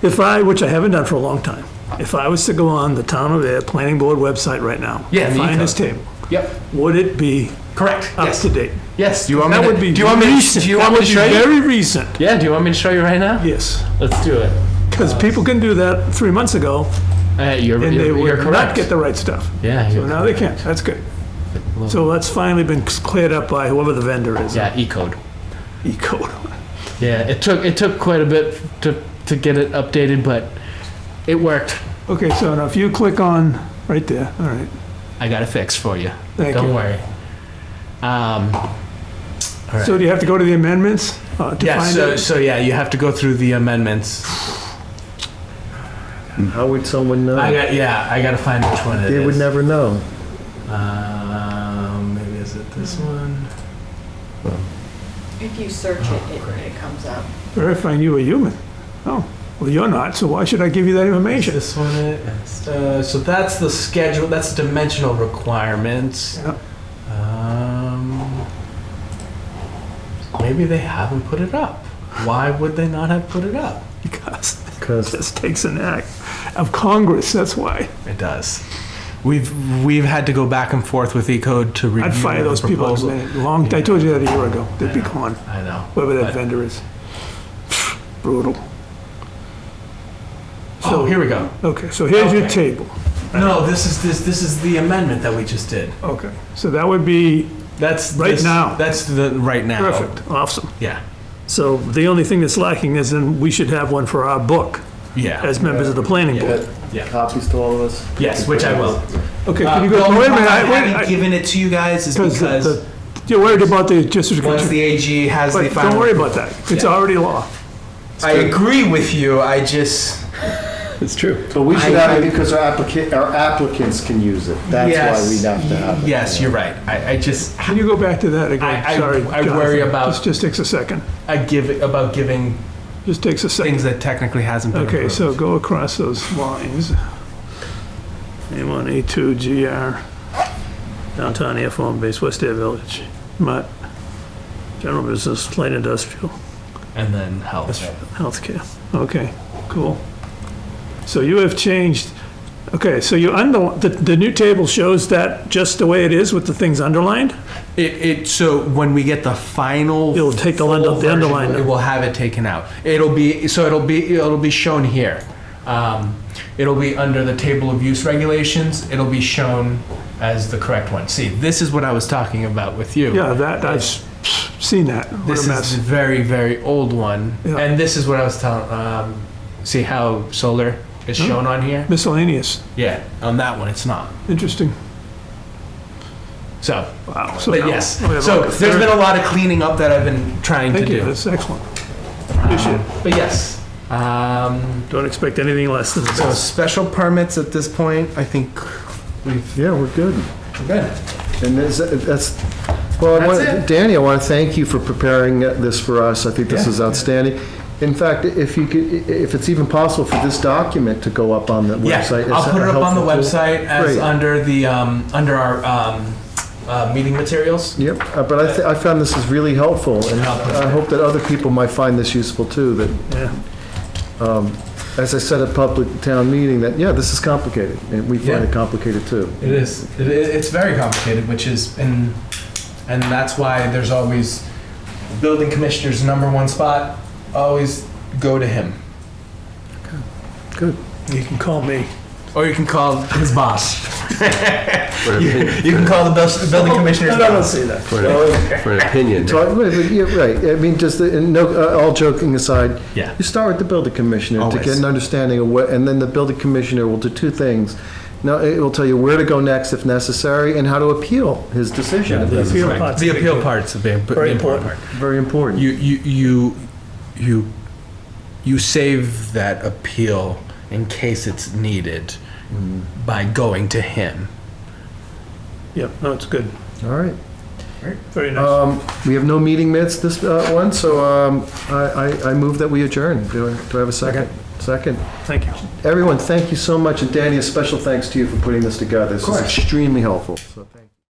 If I, which I haven't done for a long time, if I was to go on the Town of Air Planning Board website right now, Yeah, and the find eco. this table, Yep. would it be Correct. up Yes. to date? Yes. Do you want me That to? would be do you want me recent. to? Do you That want me would to be show you? very recent, Yeah, do you want me to show you right now? yes. Let's do it. Because people can do that 3 months ago, You're, and they you're would not correct. get the right stuff. Yeah, So you're now they can, that's good. So that's finally been cleared up by whoever the vendor is. Yeah, E-code. E-code. Yeah, it took quite a bit to get it updated, but it worked. Okay, so now if you click on, right there, all right, I got it fixed for you. thank Don't you. worry. All right. So do you have to go to the amendments to Yeah. find So it? so yeah, you have to go through the amendments. How would someone know? I got to find which one it is. They would never know. Maybe is it this one? If you search it, it comes up. Verifying you a human. Oh, Well, you're not, so why should I give you that information? This one is, so that's the schedule, that's dimensional requirements. Yeah. Maybe they haven't put it up. Why would they not have put it up? Because this takes an act of Congress, that's why. It does. We've had to go back and forth with E-code to review I'd fire the those people. proposal. I told you that a year ago. They'd be gone, I know. whoever that But- vendor is. Brutal. Oh, here we go. Okay, so here's your Okay. table. No, this is the amendment that we just did. Okay, so that would be That's Right now. That's the right now. perfect, awesome. Yeah. So the only thing that's lacking is then we should have one for our book Yeah. as members of the planning Yeah. board. Yeah. Copies to all of us? Yes, which I will. Okay, Uh, can you The go, only wait a reason minute, I wait, haven't given it to you guys is because you're worried about the district. once the AG has the But final. don't worry about that, it's Yeah. already law. I agree with you. I just. It's true. But we should I- have it because our applicants can use it. That's why we have to have it. Yes, you're right. I just. Can you go back to that again? I Sorry, worry Jonathan. about- This just takes a second, about giving just takes a second. things that technically hasn't been Okay, approved. so go across those lines. A1, A2, GR, downtown air form base, West Air Village, MUT, general business, light industrial, And then health. healthcare. Okay, cool. So you have changed, okay, so you the new table shows that just the way it is with the things underlined? So when we get the final, You'll take the full the underline version, out. we'll have it taken out. It'll be shown here. It'll be under the table of use regulations. It'll be shown as the correct one. See, this is what I was talking about with you. Yeah, that, I've seen that. What This a is mess. the very, very old one. Yeah. And this is what I was telling, see how solar is shown on here? Miscellaneous, Yeah, on that one, it's not. interesting. So, Wow. So but now yes. we have So like a there's third. been a lot of cleaning up that I've been trying Thank to you, do. that's excellent. Appreciate it. But yes. Don't expect anything less than So this. special permits at this point, I think we've. Yeah, we're good. Good. And that's, well, That's it. Danny, I want to thank you for preparing this for us. I think this Yeah. is outstanding. In fact, if you could, if it's even possible for this document to go up on the website. Yeah, I'll it's put it up on the helpful tool. website as Great. under the under our meeting materials. Yep, but I found this is really helpful, and I'll put it I hope that other people might find this useful too, that, Yeah. as I said at public town meeting, that, yeah, this is complicated, and we find Yeah. it complicated too. It is. It's very complicated, which is and that's why there's always building commissioner's #1 spot. Always go to him, Good. You can call me. or you can call his boss. For an opinion. You can call the building commissioner's boss. say that. For an opinion. Yeah, right, I mean, just, all joking aside, Yeah. you start with the building commissioner to Always. get an understanding of what, and then the building commissioner will do two things. Now, it will tell you where to go next if necessary, and how to appeal his decision. if the necessary. appeal part's The a big appeal deal. part's the Very important. part. Very important. You save that appeal in case it's needed by going to him. Yeah, no, it's good. All right. Very nice. We have no meeting minutes this one, so I move that we adjourn. Do I have a second? Second. Thank you. Everyone, thank you so much, and Danny, a special thanks to you for putting this together. This is extremely helpful. So thank you.